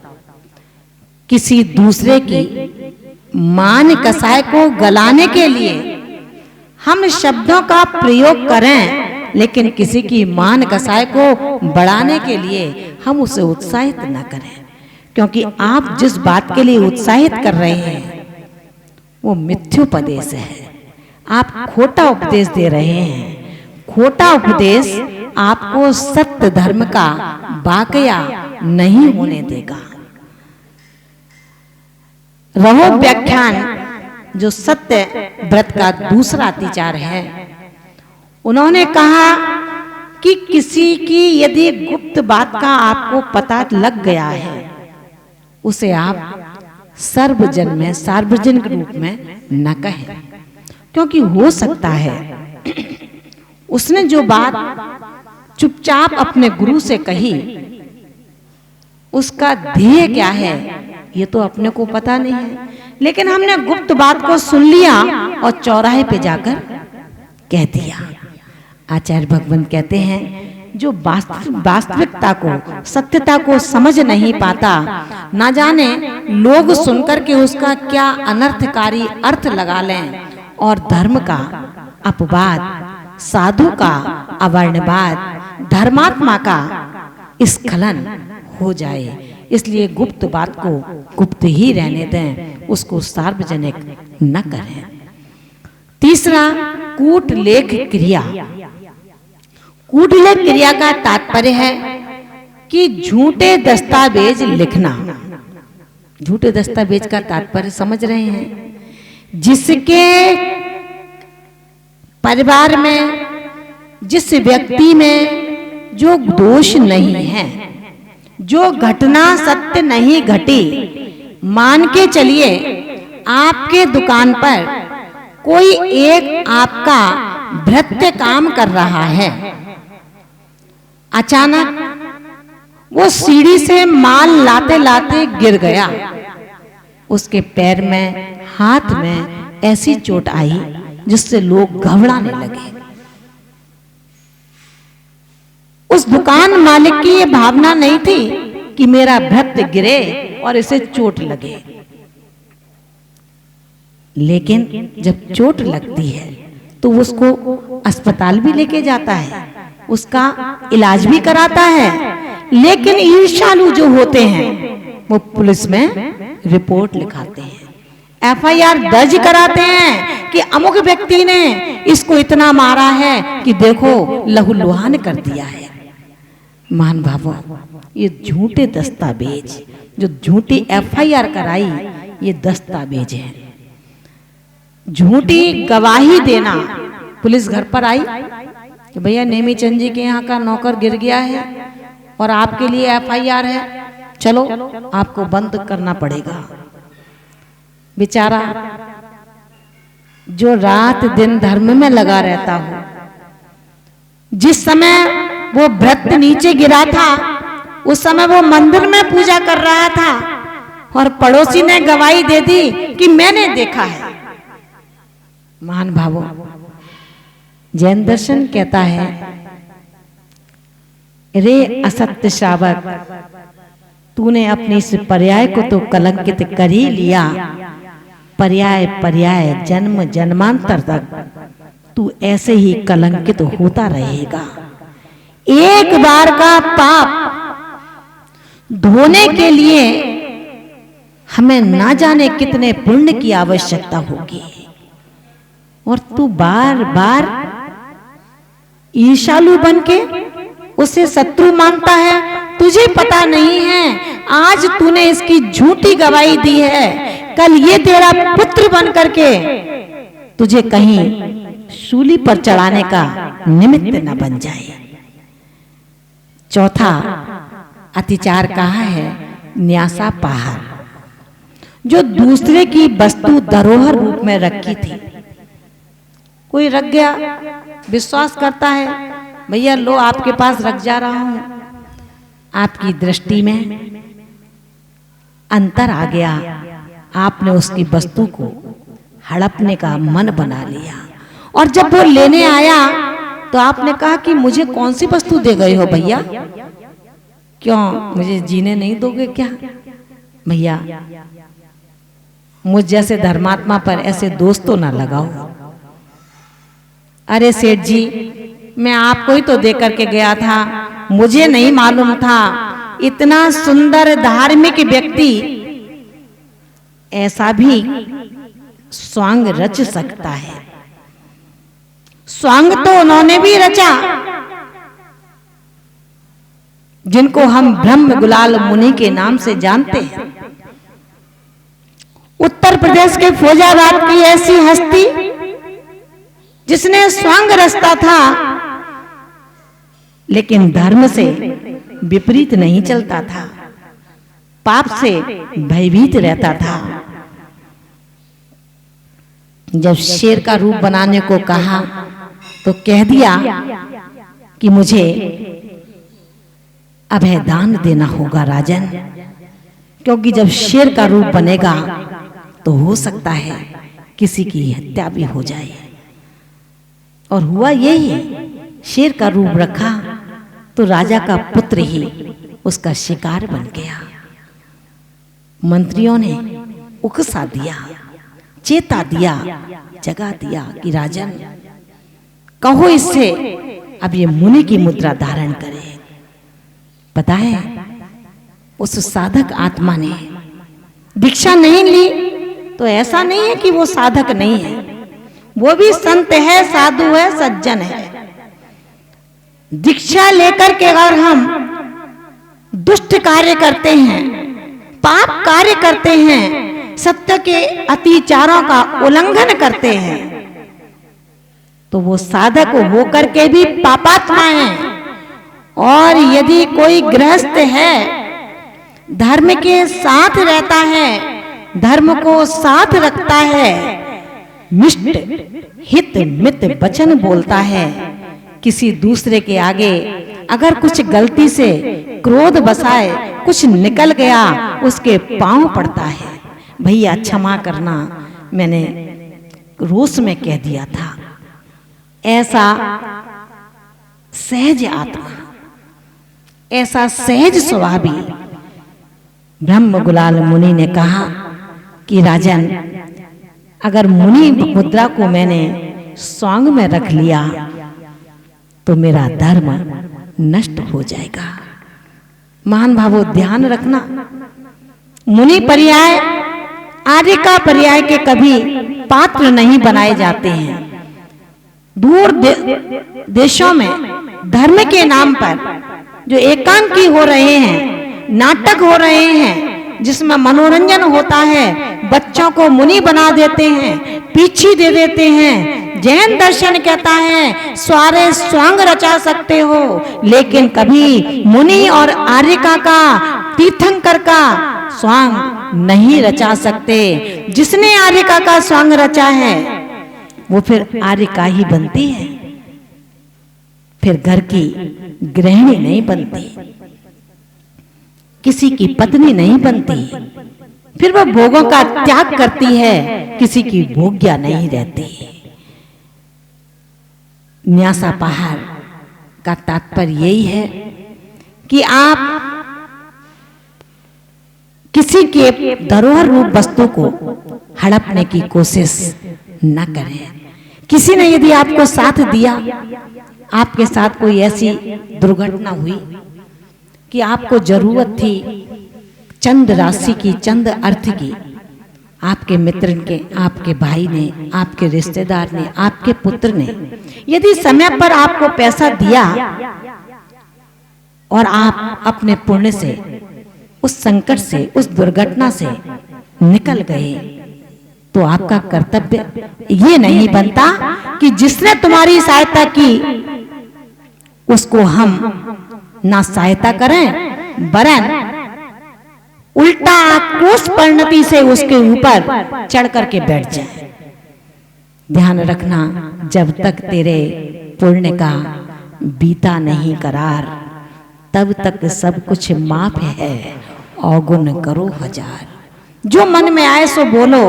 A: किसी दूसरे की मान कसाय को गलाने के लिए हम शब्दों का प्रयोग करें, लेकिन किसी की मान कसाय को बढ़ाने के लिए हम उसे उत्साहित न करें, क्योंकि आप जिस बात के लिए उत्साहित कर रहे हैं वो मिथ्योपदेश है। आप खोटा उपदेश दे रहे हैं। खोटा उपदेश आपको सत्य धर्म का वाकया नहीं होने देगा। रहो व्याख्यान जो सत्य व्रत का दूसरा अतिचार है, उन्होंने कहा कि किसी की यदि गुप्त बात का आपको पता लग गया है, उसे आप सर्वजन में सार्वजनिक रूप में न कहें, क्योंकि हो सकता है उसने जो बात चुपचाप अपने गुरु से कही, उसका ध्येय क्या है ये तो अपने को पता नहीं है, लेकिन हमने गुप्त बात को सुन लिया और चौराहे पे जाकर कह दिया। आचार्य भगवंत कहते हैं, जो वास्तविकता को, सत्यता को समझ नहीं पाता, ना जाने लोग सुनकर के उसका क्या अनर्थकारी अर्थ लगा लें और धर्म का अपवाद, साधु का अवर्णवाद, धर्मात्मा का स्खलन हो जाए। इसलिए गुप्त बात को गुप्त ही रहने दें, उसको सार्वजनिक न करें। तीसरा, कूटलेख क्रिया। कूटलेख क्रिया का तात्पर्य है कि झूठे दस्तावेज लिखना। झूठे दस्तावेज का तात्पर्य समझ रहे हैं? जिसके परिवार में जिस व्यक्ति में जो दोष नहीं है, जो घटना सत्य नहीं घटी, मान के चलिए आपके दुकान पर कोई एक आपका भृत्य काम कर रहा है, अचानक वो सीढ़ी से माल लाते लाते गिर गया, उसके पैर में हाथ में ऐसी चोट आई जिससे लोग घबराने लगे। उस दुकान मालिक की ये भावना नहीं थी कि मेरा भृत्य गिरे और इसे चोट लगे, लेकिन जब चोट लगती है तो उसको अस्पताल भी लेके जाता है, उसका इलाज भी कराता है। लेकिन ईर्ष्यालु जो होते हैं वो पुलिस में रिपोर्ट लिखाते हैं, एफआईआर दर्ज कराते हैं कि अमुक व्यक्ति ने इसको इतना मारा है कि देखो लहूलुहान कर दिया है। मान भावो, ये झूठे दस्तावेज, जो झूठी एफआईआर कराई, ये दस्तावेज है। झूठी गवाही देना, पुलिस घर पर आई कि भैया नेमीचंद जी के यहाँ का नौकर गिर गया है और आपके लिए एफआईआर है, चलो आपको बंद करना पड़ेगा। बेचारा जो रात दिन धर्म में लगा रहता हो, जिस समय वो भृत्य नीचे गिरा था उस समय वो मंदिर में पूजा कर रहा था और पड़ोसी ने गवाही दे दी कि मैंने देखा है। महान भावो, जैन दर्शन कहता है, रे असत्य श्रावक, तूने अपने इस पर्याय को तो कलंकित कर ही लिया, पर्याय पर्याय जन्म जन्मांतर तक तू ऐसे ही कलंकित होता रहेगा। एक बार का पाप धोने के लिए हमें ना जाने कितने पुण्य की आवश्यकता होगी, और तू बार बार ईर्ष्यालु बनके उसे शत्रु मानता है। तुझे पता नहीं है आज तूने इसकी झूठी गवाही दी है, कल ये तेरा पुत्र बन करके तुझे कहीं शूली पर चढ़ाने का निमित्त न बन जाए। चौथा अतिचार कहा है, न्यासा पहाड़, जो दूसरे की वस्तु धरोहर रूप में रखी थी, कोई रख गया, विश्वास करता है भैया लो आपके पास रख जा रहा हूं, आपकी दृष्टि में अंतर आ गया, आपने उसकी वस्तु को हड़पने का मन बना लिया, और जब वो लेने आया तो आपने कहा कि मुझे कौन सी वस्तु दे गए हो भैया, क्यों मुझे जीने नहीं दोगे क्या? भैया मुझ जैसे धर्मात्मा पर ऐसे दोस्त तो ना लगाओ। अरे सेठ जी, मैं आपको ही तो दे करके गया था, मुझे नहीं मालूम था इतना सुंदर धार्मिक व्यक्ति ऐसा भी स्वांग रच सकता है। स्वांग तो उन्होंने भी रचा जिनको हम ब्रह्म गुलाल मुनि के नाम से जानते हैं। उत्तर प्रदेश के फौजाबाद की ऐसी हस्ती जिसने स्वांग रचता था लेकिन धर्म से विपरीत नहीं चलता था, पाप से भयभीत रहता था। जब शेर का रूप बनाने को कहा तो कह दिया कि मुझे अभय दान देना होगा राजन, क्योंकि जब शेर का रूप बनेगा तो हो सकता है किसी की हत्या भी हो जाए। और हुआ यही, शेर का रूप रखा तो राजा का पुत्र ही उसका शिकार बन गया। मंत्रियों ने उकसा दिया, चेता दिया, जगा दिया कि राजन कहो इससे अब ये मुनि की मुद्रा धारण करे। पता है उस साधक आत्मा ने दीक्षा नहीं ली तो ऐसा नहीं है कि वो साधक नहीं है, वो भी संत है, साधु है, सज्जन है। दीक्षा लेकर के अगर हम दुष्ट कार्य करते हैं, पाप कार्य करते हैं, सत्य के अतिचारों का उल्लंघन करते हैं तो वो साधक होकर के भी पापात्मा है। और यदि कोई गृहस्थ है, धर्म के साथ रहता है, धर्म को साथ रखता है, मिष्ट हित मित वचन बोलता है, किसी दूसरे के आगे अगर कुछ गलती से क्रोध बसाए कुछ निकल गया, उसके पांव पड़ता है, भैया क्षमा करना, मैंने रोष में कह दिया था। ऐसा सहज आत्मा, ऐसा सहज स्वभावी ब्रह्म गुलाल मुनि ने कहा कि राजन, अगर मुनि मुद्रा को मैंने स्वांग में रख लिया तो मेरा धर्म नष्ट हो जाएगा। महान भावो, ध्यान रखना, मुनि पर्याय आर्य का पर्याय के कभी पात्र नहीं बनाए जाते हैं। दूर देशों में धर्म के नाम पर जो एकांकी हो रहे हैं, नाटक हो रहे हैं, जिसमें मनोरंजन होता है, बच्चों को मुनि बना देते हैं, पीछी दे देते हैं। जैन दर्शन कहता है स्वारे स्वांग रचा सकते हो, लेकिन कभी मुनि और आर्यका का, तीर्थंकर का स्वांग नहीं रचा सकते। जिसने आर्यका का स्वांग रचा है वो फिर आर्यका ही बनती है, फिर घर की गृहिणी नहीं बनती, किसी की पत्नी नहीं बनती, फिर वह भोगों का त्याग करती है, किसी की भोग्या नहीं रहती। न्यासा पहाड़ का तात्पर्य यही है कि आप किसी के धरोहर रूप वस्तु को हड़पने की कोशिश न करें। किसी ने यदि आपको साथ दिया, आपके साथ कोई ऐसी दुर्घटना हुई कि आपको जरूरत थी चंद राशि की, चंद अर्थ की, आपके मित्र ने, आपके भाई ने, आपके रिश्तेदार ने, आपके पुत्र ने यदि समय पर आपको पैसा दिया और आप अपने पुण्य से उस संकट से, उस दुर्घटना से निकल गए, तो आपका कर्तव्य ये नहीं बनता कि जिसने तुम्हारी सहायता की उसको हम ना सहायता करें, वरन उल्टा आक्रोश परिणति से उसके ऊपर चढ़ करके बैठ जाए। ध्यान रखना, जब तक तेरे पुण्य का बीता नहीं करार, तब तक सब कुछ माफ है, अवगुण करो हजार। जो मन में आए सो बोलो,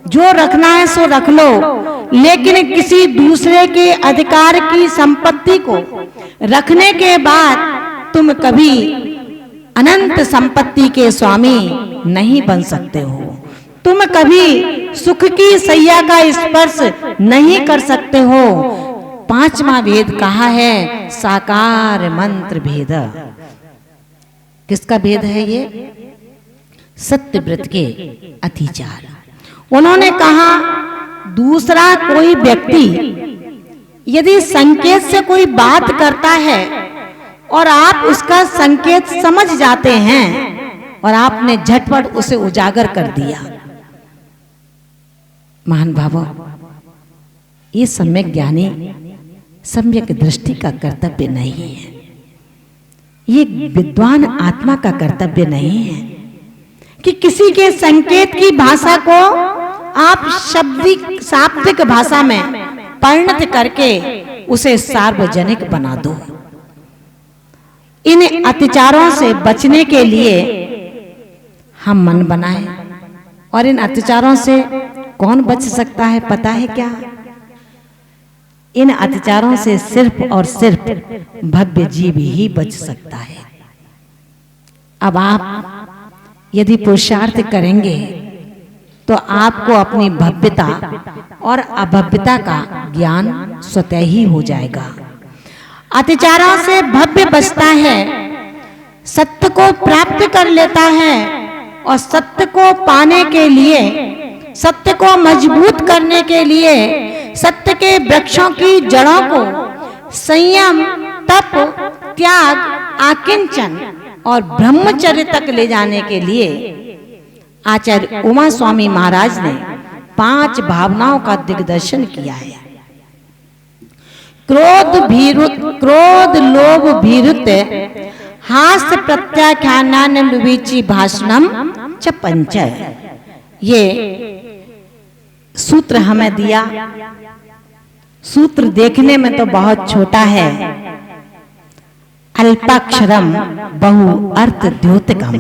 A: जो रखना है सो रख लो, लेकिन किसी दूसरे के अधिकार की संपत्ति को रखने के बाद तुम कभी अनंत संपत्ति के स्वामी नहीं बन सकते हो। तुम कभी सुख की सैया का स्पर्श नहीं कर सकते हो। पांचवा वेद कहा है साकार मंत्र भेद। किसका भेद है ये? सत्यव्रत के अतिचार। उन्होंने कहा दूसरा कोई व्यक्ति यदि संकेत से कोई बात करता है और आप उसका संकेत समझ जाते हैं और आपने झटपट उसे उजागर कर दिया, महान भावों, ये सम्यक ज्ञानी, सम्यक दृष्टि का कर्तव्य नहीं है। ये विद्वान आत्मा का कर्तव्य नहीं है कि किसी के संकेत की भाषा को आप शाब्दिक भाषा में परिणत करके उसे सार्वजनिक बना दो। इन अत्याचारों से बचने के लिए हम मन बनाएं, और इन अत्याचारों से कौन बच सकता है पता है क्या? इन अत्याचारों से सिर्फ और सिर्फ भव्य जीव ही बच सकता है। अब आप यदि पुरुषार्थ करेंगे तो आपको अपनी भव्यता और अभव्यता का ज्ञान स्वतः ही हो जाएगा। अत्याचारों से भव्य बचता है, सत्य को प्राप्त कर लेता है, और सत्य को पाने के लिए, सत्य को मजबूत करने के लिए, सत्य के वृक्षों की जड़ों को संयम, तप, त्याग, आकिंचन और ब्रह्मचर्य तक ले जाने के लिए आचार्य उमा स्वामी महाराज ने 5 भावनाओं का दिग्दर्शन किया है। क्रोध लोभ भीरुत हास्य प्रत्याख्यानानुवीची भाषणम च पंच। ये सूत्र हमें दिया। सूत्र देखने में तो बहुत छोटा है, अल्पाक्षरम बहु अर्थ द्योतकम।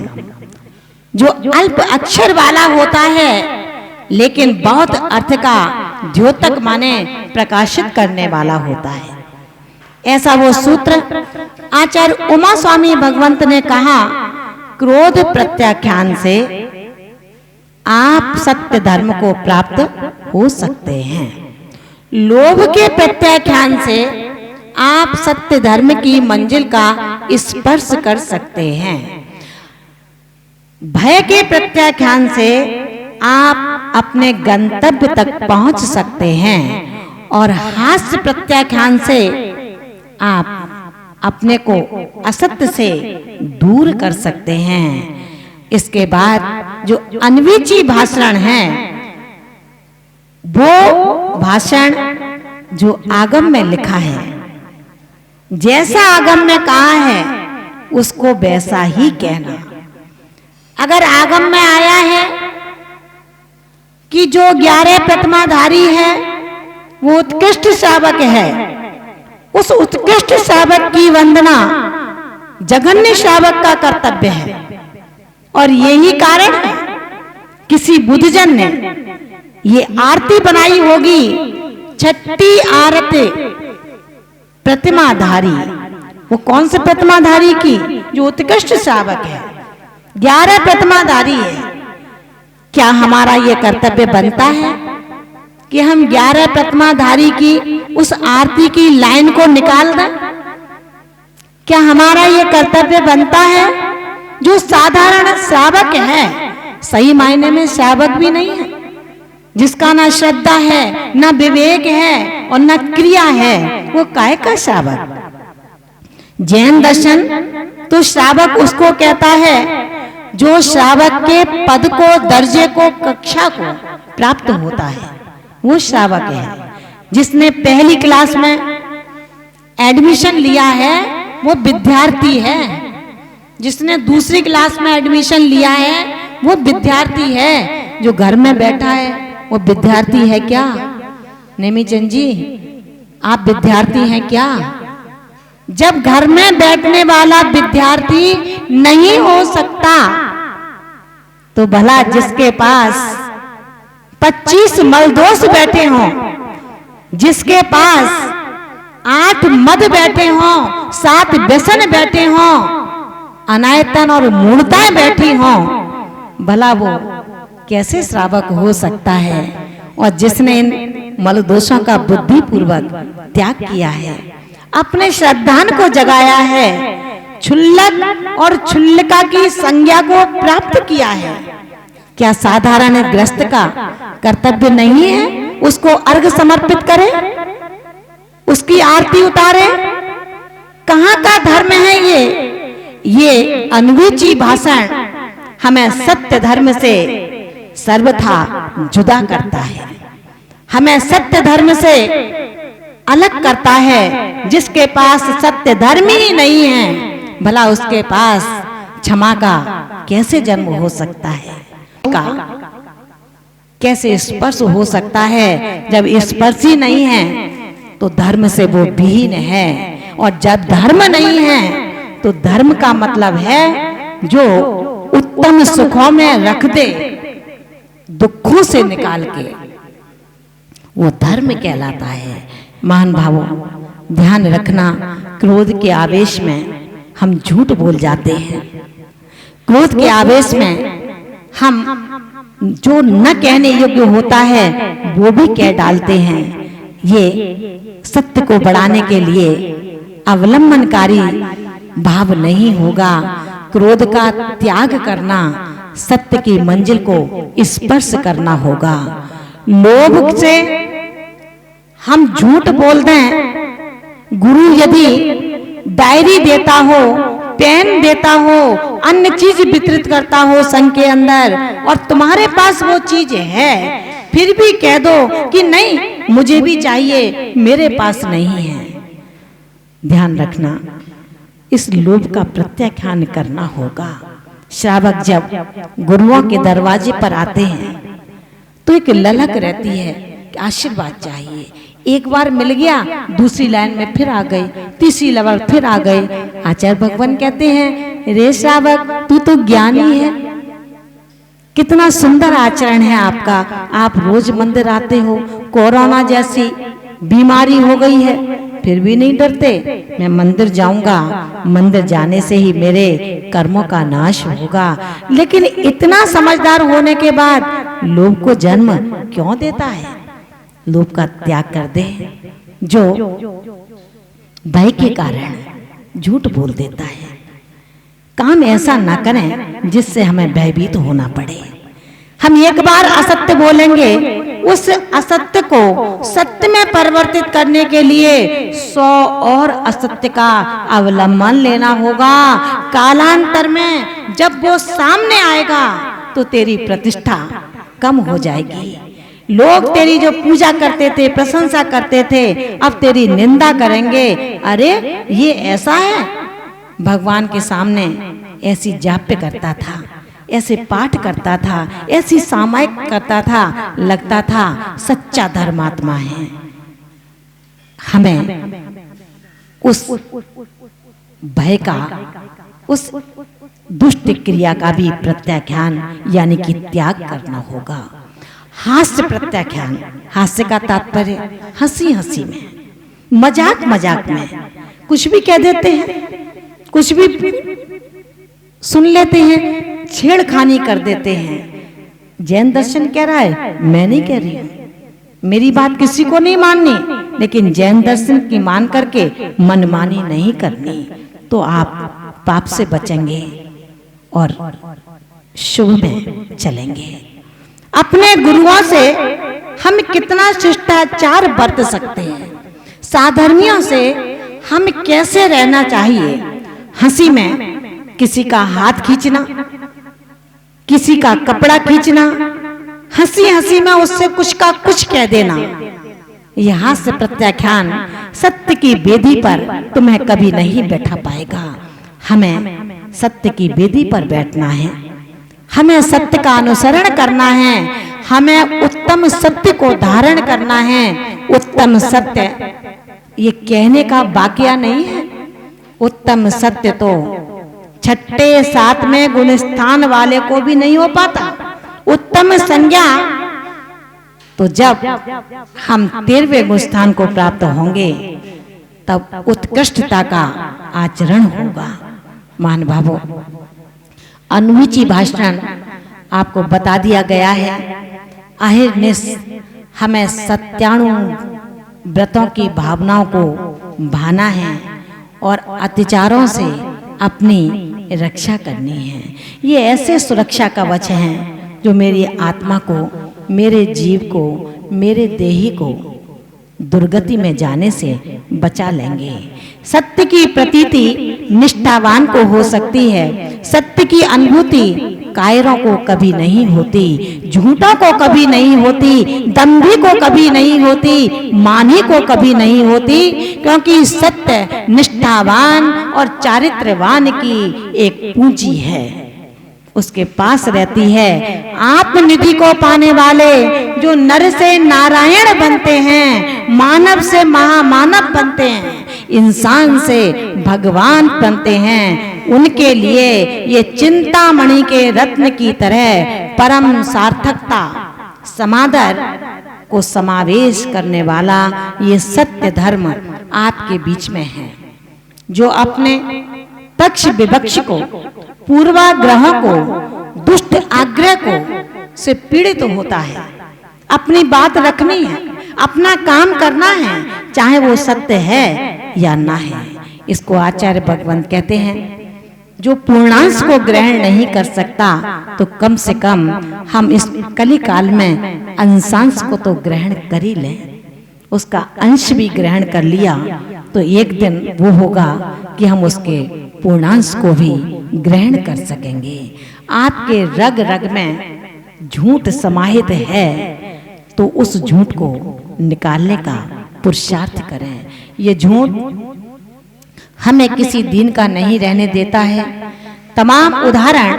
A: जो अल्प अक्षर वाला होता है लेकिन बहुत अर्थ का द्योतक माने प्रकाशित करने वाला होता है। ऐसा वो सूत्र आचार्य उमा स्वामी भगवंत ने कहा, क्रोध प्रत्याख्यान से आप सत्य धर्म को प्राप्त हो सकते हैं। लोभ के प्रत्याख्यान से आप सत्य धर्म की मंजिल का स्पर्श कर सकते हैं। भय के प्रत्याख्यान से आप अपने गंतव्य तक पहुंच सकते हैं और हास्य प्रत्याख्यान से आप अपने को असत्य से दूर कर सकते हैं। इसके बाद जो अन्वीची भाषण है, वो भाषण जो आगम में लिखा है, जैसा आगम में कहा है उसको वैसा ही कहना। अगर आगम में आया है कि जो 11 प्रतिमाधारी है वो उत्कृष्ट शावक है, उस उत्कृष्ट शावक की वंदना जघन्य शावक का कर्तव्य है। और यही कारण है किसी बुद्धजन ने ये आरती बनाई होगी, छठी आरती प्रतिमाधारी। वो कौन से प्रतिमाधारी की? जो उत्कृष्ट शावक है, 11 प्रतिमाधारी है। क्या हमारा ये कर्तव्य बनता है कि हम 11 प्रतिमाधारी की उस आरती की लाइन को निकाल दें? क्या हमारा ये कर्तव्य बनता है? जो साधारण श्रावक है, सही मायने में श्रावक भी नहीं है, जिसका ना श्रद्धा है, ना विवेक है और ना क्रिया है, वो काहे का श्रावक? जैन दर्शन तो श्रावक उसको कहता है जो श्रावक के पद को, दर्जे को, कक्षा को प्राप्त होता है, वो श्रावक है। जिसने पहली क्लास में एडमिशन लिया है वो विद्यार्थी है, जिसने दूसरी क्लास में एडमिशन लिया है वो विद्यार्थी है, जो घर में बैठा है वो विद्यार्थी है क्या? नेमीचंद जी, आप विद्यार्थी हैं क्या? जब घर में बैठने वाला विद्यार्थी नहीं हो सकता तो भला जिसके पास 25 मलदोस बैठे हों, जिसके पास 8 मद बैठे हों, 7 व्यसन बैठे हों, अनायतन और मूढ़ताएं बैठी हों, भला वो कैसे श्रावक हो सकता है? और जिसने इन मलदोषों का बुद्धिपूर्वक त्याग किया है, अपने श्रद्धान को जगाया है, क्षुल्लक और क्षुल्लिका की संज्ञा को प्राप्त किया है, क्या साधारण ग्रस्त का कर्तव्य नहीं है उसको अर्घ समर्पित करे, उसकी आरती उतारे? कहां का धर्म है ये अन्वीची भाषण हमें सत्य धर्म से सर्वथा जुदा करता है, हमें सत्य धर्म से अलग करता है। जिसके पास सत्य धर्म ही नहीं है, भला उसके पास क्षमा का कैसे जन्म हो सकता है, का कैसे स्पर्श हो सकता है? जब स्पर्श ही नहीं है तो धर्म से वो विहीन है, और जब धर्म नहीं है तो धर्म का मतलब है जो उत्तम सुखों में रख दे, दुखों से निकाल के, वो धर्म कहलाता है। महान भावों, ध्यान रखना, क्रोध के आवेश में हम झूठ बोल जाते हैं। क्रोध के आवेश में हम जो न कहने योग्य होता है वो भी कह डालते हैं। ये सत्य को बढ़ाने के लिए अवलंबनकारी भाव नहीं होगा। क्रोध का त्याग करना, सत्य की मंजिल को स्पर्श करना होगा। लोभ से हम झूठ बोल दें। गुरु यदि डायरी देता हो, पेन देता हो, अन्य चीज वितरित करता हो संघ के अंदर, और तुम्हारे पास वो चीज है, फिर भी कह दो कि नहीं मुझे भी चाहिए, मेरे पास नहीं है, ध्यान रखना, इस लोभ का प्रत्याख्यान करना होगा। श्रावक जब गुरुओं के दरवाजे पर आते हैं तो एक ललक रहती है कि आशीर्वाद चाहिए। एक बार मिल गया, दूसरी लाइन में फिर आ गई, तीसरी लेवल फिर आ गई। आचार्य भगवान कहते हैं, रे श्रावक तू तो ज्ञानी है, कितना सुंदर आचरण है आपका। आप रोज मंदिर आते हो, कोरोना जैसी बीमारी हो गई है फिर भी नहीं डरते। मैं मंदिर जाऊंगा, मंदिर जाने से ही मेरे कर्मों का नाश होगा। लेकिन इतना समझदार होने के बाद लोभ को जन्म क्यों देता है? लोभ का त्याग कर दे, जो भय के कारण झूठ बोल देता है। काम ऐसा ना करें जिससे हमें भयभीत होना पड़े। हम एक बार असत्य बोलेंगे, उस असत्य को सत्य में परिवर्तित करने के लिए 100 और असत्य का अवलंबन लेना होगा। कालांतर में जब वो सामने आएगा तो तेरी प्रतिष्ठा कम हो जाएगी। लोग तेरी जो पूजा करते थे, प्रशंसा करते थे, अब तेरी निंदा करेंगे। अरे ये ऐसा है, भगवान के सामने ऐसी जाप्य करता था, ऐसे पाठ करता था, ऐसी सामायिक करता था, लगता था सच्चा धर्मात्मा है। हमें उस भय का, उस दुष्ट क्रिया का भी प्रत्याख्यान यानी कि त्याग करना होगा। हास्य प्रत्याख्यान, हास्य का तात्पर्य हंसी हंसी में, मजाक मजाक में कुछ भी कह देते हैं, कुछ भी सुन लेते हैं, छेड़खानी कर देते हैं। जैन दर्शन कह रहा है, मैं नहीं कह रही हूं, मेरी बात किसी को नहीं माननी, लेकिन जैन दर्शन की मान करके मनमानी नहीं करनी, तो आप पाप से बचेंगे और शुभ में चलेंगे। अपने गुरुओं से हम कितना शिष्टाचार बरत सकते हैं, साधर्मियों से हम कैसे रहना चाहिए। हंसी में किसी का हाथ खींचना, किसी का कपड़ा खींचना, हंसी हंसी में उससे कुछ का कुछ कह देना, यह हास्य प्रत्याख्यान सत्य की वेदी पर तुम्हें कभी नहीं बैठा पाएगा। हमें सत्य की वेदी पर बैठना है, हमें सत्य का अनुसरण करना है, हमें उत्तम सत्य को धारण करना है। उत्तम सत्य ये कहने का वाक्य नहीं है, उत्तम सत्य तो 6ठे 7वें गुण स्थान वाले को भी नहीं हो पाता। उत्तम संज्ञा तो जब हम 13वें गुण स्थान को प्राप्त होंगे तब उत्कृष्टता का आचरण होगा। मान भावों, अनुविची भाषण आपको बता दिया गया है। अहिर्निश हमें सत्याणु व्रतों की भावनाओं को भाना है और अत्याचारों से अपनी रक्षा करनी है। ये ऐसे सुरक्षा कवच हैं जो मेरी आत्मा को, मेरे जीव को, मेरे देही को दुर्गति में जाने से बचा लेंगे। सत्य की प्रतीति निष्ठावान को हो सकती है, सत्य की अनुभूति कायरों को कभी नहीं होती, झूठों को कभी नहीं होती, दंभी को कभी नहीं होती, मानी को कभी नहीं होती, क्योंकि सत्य निष्ठावान और चारित्रवान की एक पूंजी है, उसके पास रहती है। आत्मनिधि को पाने वाले जो नर से नारायण बनते हैं, मानव से महामानव बनते हैं, इंसान से भगवान बनते हैं, उनके लिए ये चिंतामणि के रत्न की तरह परम सार्थकता, समादर को समावेश करने वाला ये सत्य धर्म आपके बीच में है। जो अपने पक्ष विपक्ष को, पूर्वाग्रह को, दुष्ट आग्रह को से पीड़ित होता है, अपनी बात रखनी है, अपना काम करना है, चाहे वो सत्य है या ना है। इसको आचार्य भगवंत कहते हैं, जो पूर्णांश को ग्रहण नहीं कर सकता तो कम से कम हम इस कली काल में अंशांश को तो ग्रहण कर ही लें। उसका अंश भी ग्रहण कर लिया तो एक दिन वो होगा कि हम उसके पूर्णांश को भी ग्रहण कर सकेंगे। आपके रग रग में झूठ समाहित है तो उस झूठ को निकालने का पुरुषार्थ करें। ये झूठ हमें किसी दिन का नहीं रहने देता है। तमाम उदाहरण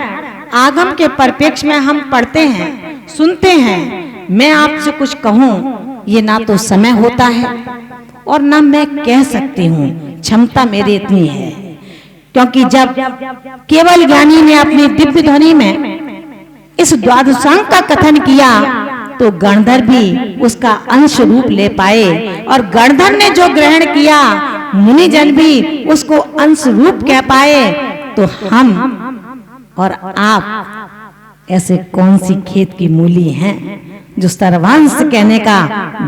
A: आगम के परिप्रेक्ष्य में हम पढ़ते हैं, सुनते हैं। मैं आपसे कुछ कहूं, ये ना तो समय होता है और ना मैं कह सकती हूं, क्षमता मेरी इतनी है। क्योंकि जब केवल ज्ञानी ने अपनी दिव्य ध्वनि में इस द्वादशांग का कथन किया तो गणधर भी उसका अंश रूप ले पाए, और गणधर ने जो ग्रहण किया मुनिजन भी उसको अंश रूप कह पाए। तो हम और आप ऐसे कौन सी खेत की मूली हैं जो सर्वांश कहने का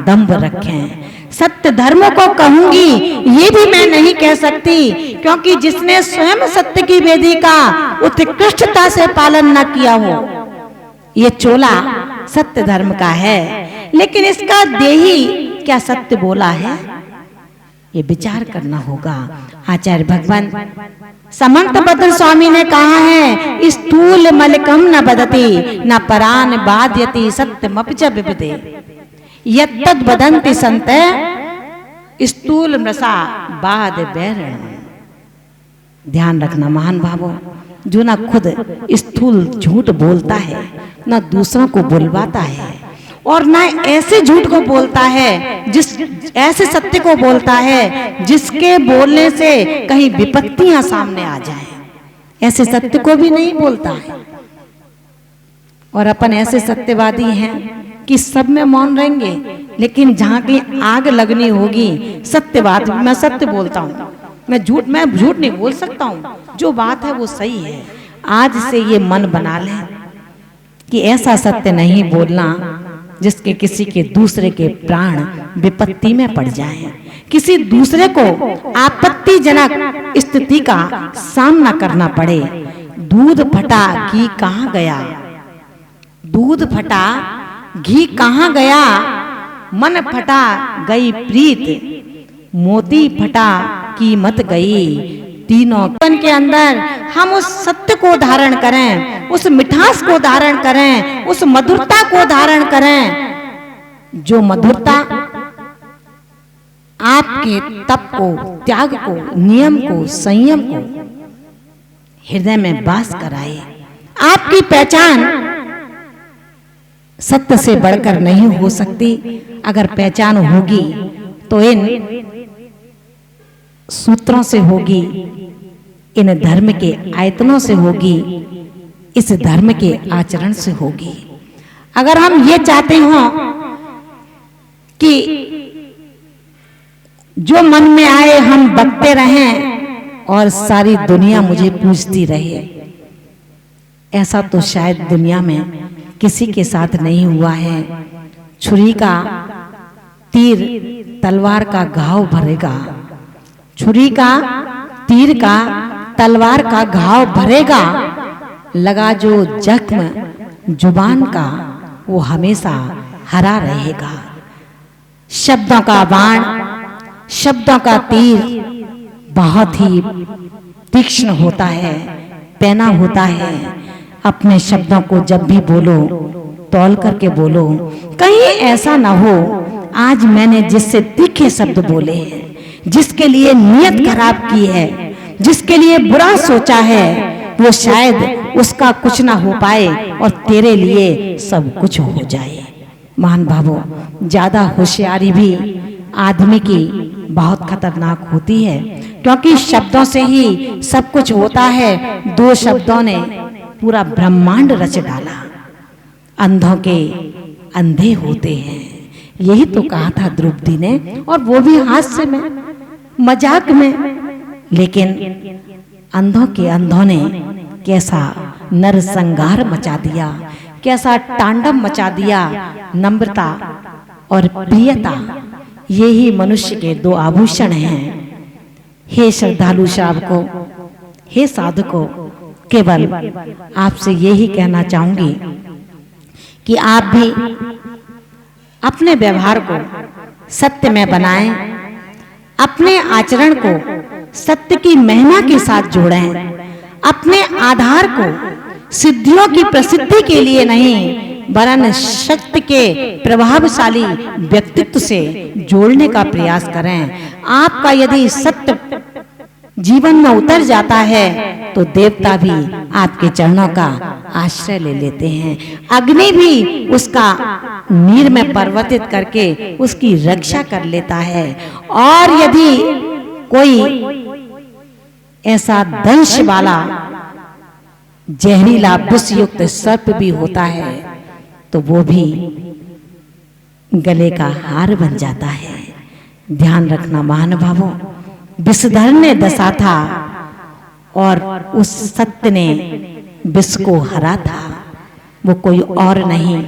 A: दंभ रखें। सत्य धर्म को कहूंगी ये भी मैं नहीं कह सकती, क्योंकि जिसने स्वयं सत्य की वेदी का उत्कृष्टता से पालन न किया हो, ये चोला सत्य धर्म का है, लेकिन इसका देही क्या सत्य बोला है, ये विचार करना होगा। आचार्य भगवान समंत भद्र स्वामी ने कहा है, स्थूल मलकम न बदति न परान बाध्यति सत्यमपि विपदे यत्तद् वदन्ति संत स्थूल मृषा बाद बैरण। ध्यान रखना महान भावों, जो ना खुद स्थूल झूठ बोलता है, ना दूसरों को बुलवाता है, और ना ऐसे झूठ को बोलता है, जिस ऐसे सत्य को बोलता है जिसके बोलने से कहीं विपत्तियां सामने आ जाए, ऐसे सत्य को भी नहीं बोलता है। और अपन ऐसे सत्यवादी हैं कि सब में मौन रहेंगे, लेकिन जहां की आग लगनी होगी सत्यवाद, मैं सत्य बोलता हूं, मैं झूठ नहीं बोल सकता हूं, जो बात है वो सही है। आज से ये मन बना लें कि ऐसा सत्य नहीं बोलना जिसके किसी के दूसरे के प्राण विपत्ति में पड़ जाए, किसी दूसरे को आपत्तिजनक स्थिति का सामना करना पड़े। दूध फटा घी कहां गया, दूध फटा घी कहां गया, मन फटा गई प्रीत, मोती फटा कीमत गई। तीनों के अंदर हम उस सत्य को धारण करें, उस मिठास को धारण करें, उस मधुरता को धारण करें, जो मधुरता आपके तप को, त्याग को, नियम को, संयम को हृदय में वास कराए। आपकी पहचान सत्य से बढ़कर नहीं हो सकती। अगर पहचान होगी तो इन सूत्रों से होगी, इन धर्म के आयतनों से होगी, इस धर्म के आचरण से होगी। अगर हम ये चाहते हो कि जो मन में आए हम बकते रहें और सारी दुनिया मुझे पूछती रहे, ऐसा तो शायद दुनिया में किसी के साथ नहीं हुआ है। छुरी का तीर तलवार का घाव भरेगा, छुरी का तीर का तलवार का घाव भरेगा, लगा जो जख्म जुबान का वो हमेशा हरा रहेगा। शब्दों का बाण, शब्दों का तीर बहुत ही तीक्ष्ण होता है, पैना होता है। अपने शब्दों को जब भी बोलो तौल करके बोलो, कहीं ऐसा ना हो आज मैंने जिससे तीखे शब्द बोले हैं, जिसके लिए नियत खराब की है, जिसके लिए बुरा सोचा है, वो शायद उसका कुछ ना हो पाए और तेरे लिए सब कुछ हो जाए। महान भावों, ज्यादा होशियारी भी आदमी की बहुत खतरनाक होती है, क्योंकि शब्दों से ही सब कुछ होता है। दो शब्दों ने पूरा ब्रह्मांड रच डाला। अंधों के अंधे होते हैं, यही तो कहा था द्रौपदी ने, और वो भी हास्य में, मजाक में। लेकिन अंधों के अंधों ने कैसा नरसंहार मचा दिया, कैसा तांडव मचा दिया। नम्रता और प्रियता, यही मनुष्य के दो आभूषण हैं। हे श्रद्धालु शावको, हे साधको, केवल आपसे यही कहना चाहूंगी कि आप भी अपने व्यवहार को सत्य में बनाएं, अपने आचरण को सत्य की महिमा के साथ जोड़ें, अपने आधार को सिद्धियों की प्रसिद्धि के लिए नहीं वरन शक्ति के प्रभावशाली व्यक्तित्व से जोड़ने का प्रयास करें। आपका यदि सत्य जीवन में उतर जाता है तो देवता भी आपके चरणों का आश्रय ले लेते हैं। अग्नि भी उसका नीर में परिवर्तित करके उसकी रक्षा कर लेता है। और यदि कोई ऐसा दंश वाला जहरीला विषयुक्त सर्प भी होता है तो वो भी गले का हार बन जाता है। ध्यान रखना महानुभावों, विषधर ने दसा था और उस सत्य ने विष को हरा था। वो कोई और नहीं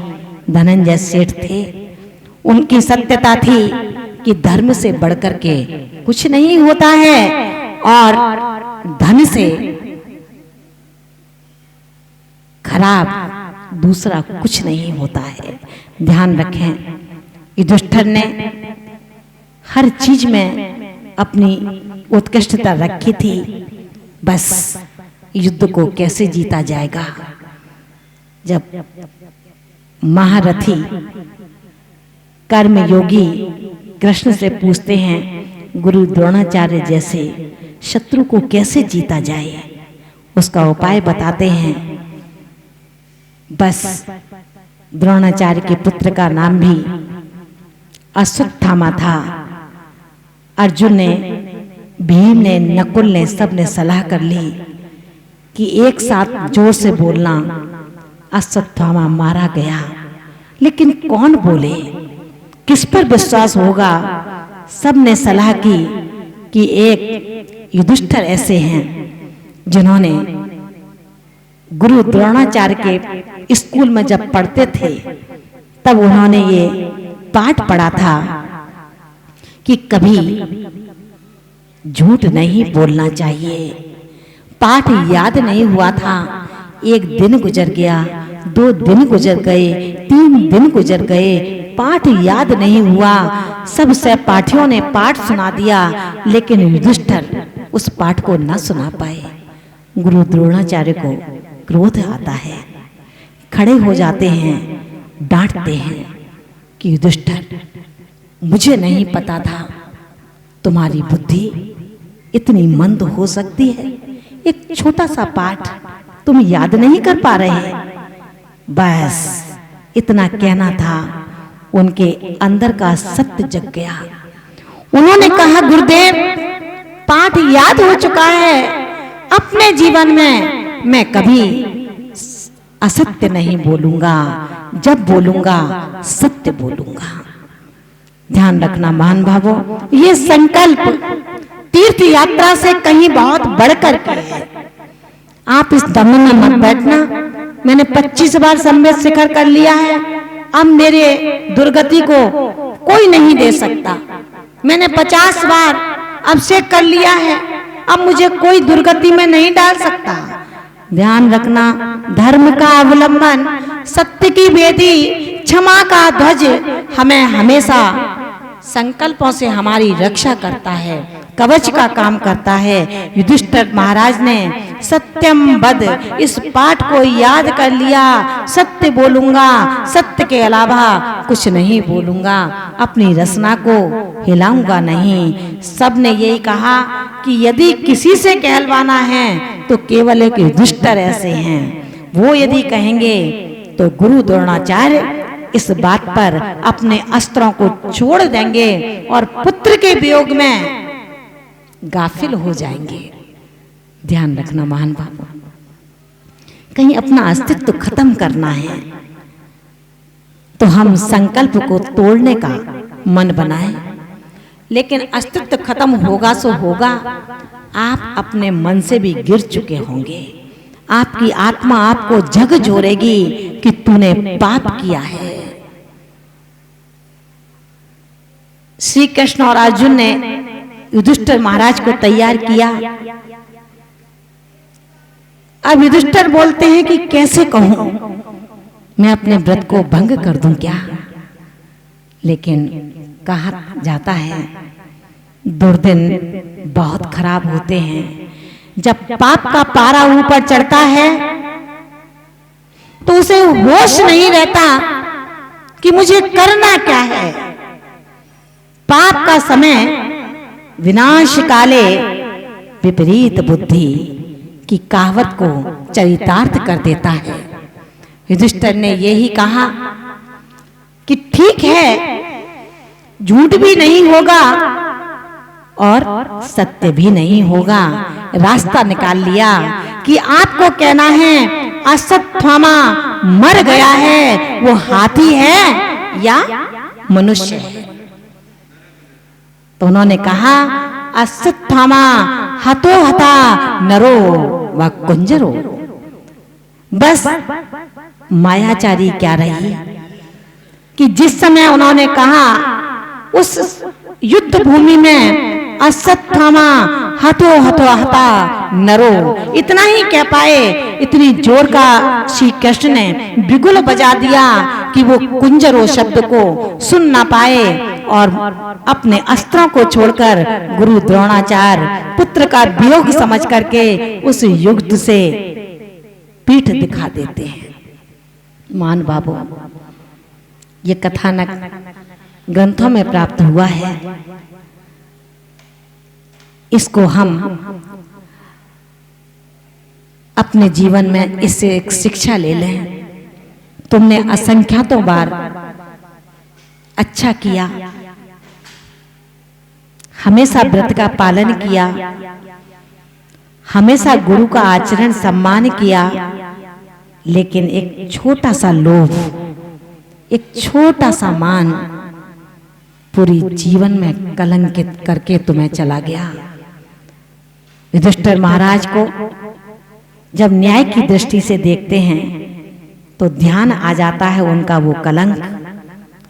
A: धनंजय सेठ थे। उनकी सत्यता थी कि धर्म से बढ़कर के कुछ नहीं होता है और धन से खराब दूसरा कुछ नहीं होता है। ध्यान रखें, युधिष्ठिर ने हर चीज में अपनी उत्कृष्टता रखी थी। बस युद्ध को कैसे जीता जाएगा। जब महारथी कर्मयोगी कृष्ण से पूछते हैं गुरु द्रोणाचार्य जैसे शत्रु को कैसे जीता जाए, उसका उपाय बताते हैं। बस द्रोणाचार्य के पुत्र का नाम भी अश्वत्थामा था। अर्जुन ने, भीम ने, नकुल ने, सब ने सलाह कर ली कि एक साथ जोर से बोलना। अश्वत्थामा मारा गया, लेकिन कौन बोले, किस पर विश्वास होगा। सब ने सलाह की कि एक युधिष्ठिर ऐसे हैं जिन्होंने गुरु द्रोणाचार्य के स्कूल में जब पढ़ते थे तब उन्होंने ये पाठ पढ़ा था कि कभी झूठ नहीं बोलना चाहिए। पाठ याद नहीं हुआ था। एक दिन गुजर गया, 2 दिन गुजर गए, 3 दिन गुजर गए, पाठ याद नहीं हुआ। सब सहपाठियों ने पाठ सुना दिया, लेकिन युधिष्ठिर उस पाठ को न सुना पाए। गुरु द्रोणाचार्य को क्रोध आता है, खड़े हो जाते हैं, डांटते हैं कि युधिष्ठिर, मुझे नहीं पता था तुम्हारी बुद्धि इतनी मंद हो सकती है। एक छोटा सा पाठ तुम याद नहीं कर पा रहे। बस इतना कहना था। उनके अंदर का सत्य जग गया। उन्होंने कहा गुरुदेव, पाठ याद हो चुका है। अपने जीवन में मैं कभी असत्य नहीं बोलूंगा, जब बोलूंगा सत्य बोलूंगा। ध्यान रखना महान भावों, ये संकल्प तीर्थ यात्रा से कहीं बहुत बढ़कर के है। आप इस दम में मत बैठना। मैंने 25 बार संवेद शिखर कर लिया है, अब मेरे दुर्गति को कोई नहीं दे सकता। मैंने 50 बार अभिषेक कर लिया है, अब मुझे कोई दुर्गति में नहीं डाल सकता। ध्यान रखना, धर्म का अवलंबन, सत्य की वेदी, क्षमा का ध्वज हमें हमेशा संकल्पों से हमारी रक्षा करता है, कवच का काम करता है। युधिष्ठिर महाराज ने सत्यम वद इस पाठ को याद कर लिया। सत्य बोलूंगा, सत्य के अलावा कुछ नहीं बोलूंगा, अपनी रसना को हिलाऊंगा नहीं। सब ने यही कहा कि यदि किसी से कहलवाना है तो केवल एक युधिष्ठिर ऐसे हैं। वो यदि कहेंगे तो गुरु द्रोणाचार्य इस बात पर अपने अस्त्रों को छोड़ देंगे और पुत्र के वियोग में गाफिल हो जाएंगे। ध्यान रखना महान भावों, कहीं अपना अस्तित्व खत्म करना है तो हम संकल्प को तोड़ने का मन बनाएं, लेकिन अस्तित्व खत्म होगा सो होगा। आप अपने मन से भी गिर चुके होंगे। आपकी आत्मा आपको झकझोरेगी कि तूने पाप किया है। श्री कृष्ण और अर्जुन ने युधिष्ठिर महाराज को तैयार किया। अब युधिष्ठिर बोलते हैं कि कैसे कहूं, मैं अपने व्रत को भंग कर दूं क्या। लेकिन कहा जाता है दुर्दिन बहुत खराब होते हैं। जब पाप का पारा ऊपर चढ़ता है तो उसे होश नहीं रहता कि मुझे करना क्या है। पाप का समय विनाश काले विपरीत बुद्धि की कहावत को चरितार्थ कर देता है। युधिष्ठिर ने यही कहा कि ठीक है, झूठ भी नहीं होगा और सत्य भी नहीं होगा। रास्ता निकाल लिया कि आपको कहना है अश्वत्थामा मर गया है, वो हाथी है या मनुष्य है। तो उन्होंने कहा अश्वत्थामा हतो हता नरो व कुंजरो। बस मायाचारी क्या रही कि जिस समय उन्होंने कहा उस युद्ध भूमि में अश्वत्थामा हतो हतो हता नरो, इतना ही कह पाए, इतनी जोर का श्री कृष्ण ने बिगुल बजा दिया कि वो कुंजरो शब्द को सुन ना पाए और अपने अस्त्रों को छोड़कर गुरु द्रोणाचार्य पुत्र का वियोग समझ करके उस युद्ध से पीठ दिखा देते हैं। मान बाबू, ये कथानक ग्रंथों में प्राप्त हुआ है। इसको हम अपने जीवन में इससे एक शिक्षा ले लें। तुमने असंख्यातों बार अच्छा किया, हमेशा व्रत का पालन किया, हमेशा गुरु का आचरण सम्मान किया, लेकिन एक छोटा सा लोभ, एक छोटा सा मान पूरी जीवन में कलंकित करके तुम्हें चला गया। युधिष्ठिर महाराज को जब न्याय की दृष्टि से देखते हैं तो ध्यान आ जाता है उनका वो कलंक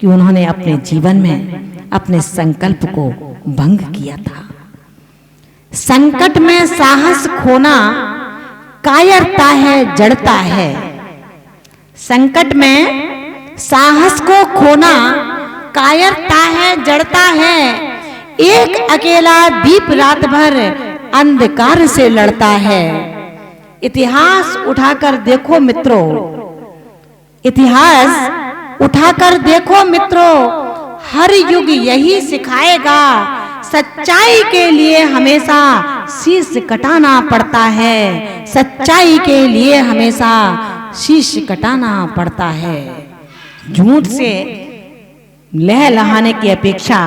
A: कि उन्होंने अपने जीवन में अपने संकल्प को भंग किया था। संकट में साहस खोना कायरता है, जड़ता है। संकट में साहस को खोना कायरता है, जड़ता है। एक अकेला दीप रात भर अंधकार से लड़ता है। इतिहास उठाकर देखो मित्रों, इतिहास उठाकर देखो मित्रों, हर युग यही सिखाएगा। सच्चाई के लिए हमेशा शीश कटाना पड़ता है, सच्चाई के लिए हमेशा शीश कटाना पड़ता है। झूठ से लहलहाने की अपेक्षा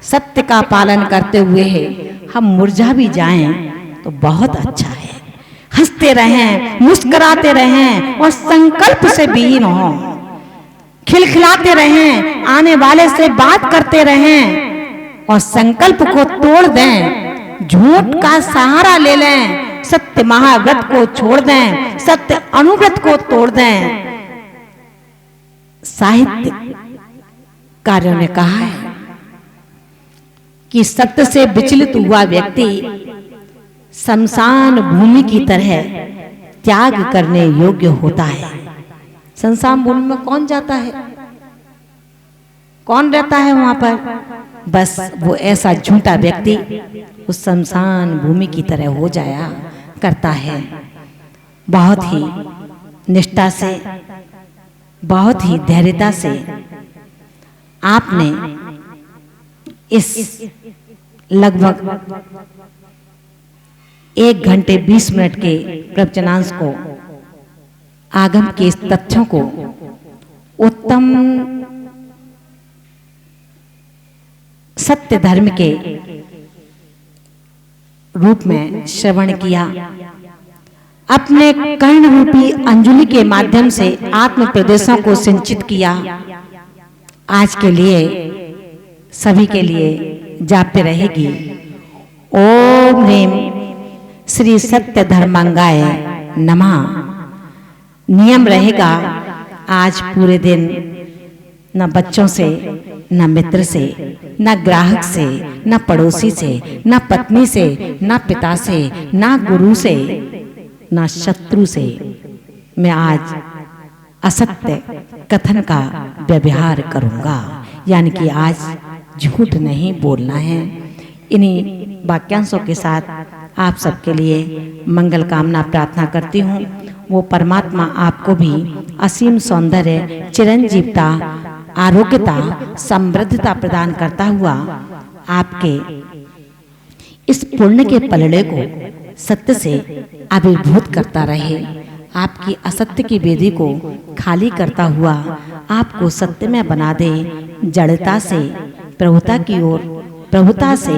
A: सत्य का पालन करते हुए हम मुरझा भी जाएं तो बहुत अच्छा है। हंसते रहें, मुस्कुराते रहें और संकल्प से विहीन हो, खिलखिलाते रहें, आने वाले से बात करते रहें और संकल्प को तोड़ दें। झूठ का सहारा ले लें, सत्य महाव्रत को छोड़ दें, सत्य अनुव्रत को तोड़ दें। साहित्य कार्यों ने कहा है कि सत्य से विचलित हुआ व्यक्ति शमशान भूमि की तरह त्याग करने योग्य होता है। शमशान भूमि में कौन जाता है, कौन रहता है वहां पर? बस वो ऐसा झूठा व्यक्ति उस शमशान भूमि की तरह हो जाया करता है। बहुत ही निष्ठा से, बहुत ही धैर्यता से आपने इस लगभग 1 घंटे 20 मिनट के प्रवचनांश को, आगम के इस तथ्यों को उत्तम सत्य धर्म के रूप में श्रवण किया। अपने कर्ण रूपी अंजलि के माध्यम से आत्म प्रदेशों को सिंचित किया। आज के लिए सभी के लिए जापते रहेगी। ओम ह्रीम श्री सत्य धर्मांगाय नमः। नियम रहेगा आज पूरे दिन न बच्चों से, न मित्र से, न ग्राहक से, न पड़ोसी से, न पत्नी से, न पिता से, न गुरु से, न शत्रु से मैं आज असत्य कथन का व्यवहार करूंगा। यानी कि आज झूठ नहीं बोलना है। इन्हीं वाक्यांशों के साथ आप सबके लिए मंगल कामना प्रार्थना करती हूँ। वो परमात्मा आपको भी असीम सौंदर्य, चिरंजीवता, आरोग्यता, समृद्धता प्रदान करता हुआ आपके इस पुण्य के पलड़े को सत्य से आविर्भूत करता रहे, आपकी असत्य की वेदी को खाली करता हुआ आपको सत्य में बना दे, जड़ता से प्रभुता की ओर, प्रभुता से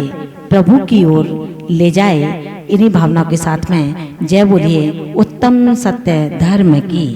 A: प्रभु की ओर ले जाए। इन्हीं भावनाओं के साथ में जय बोलिए उत्तम सत्य धर्म की।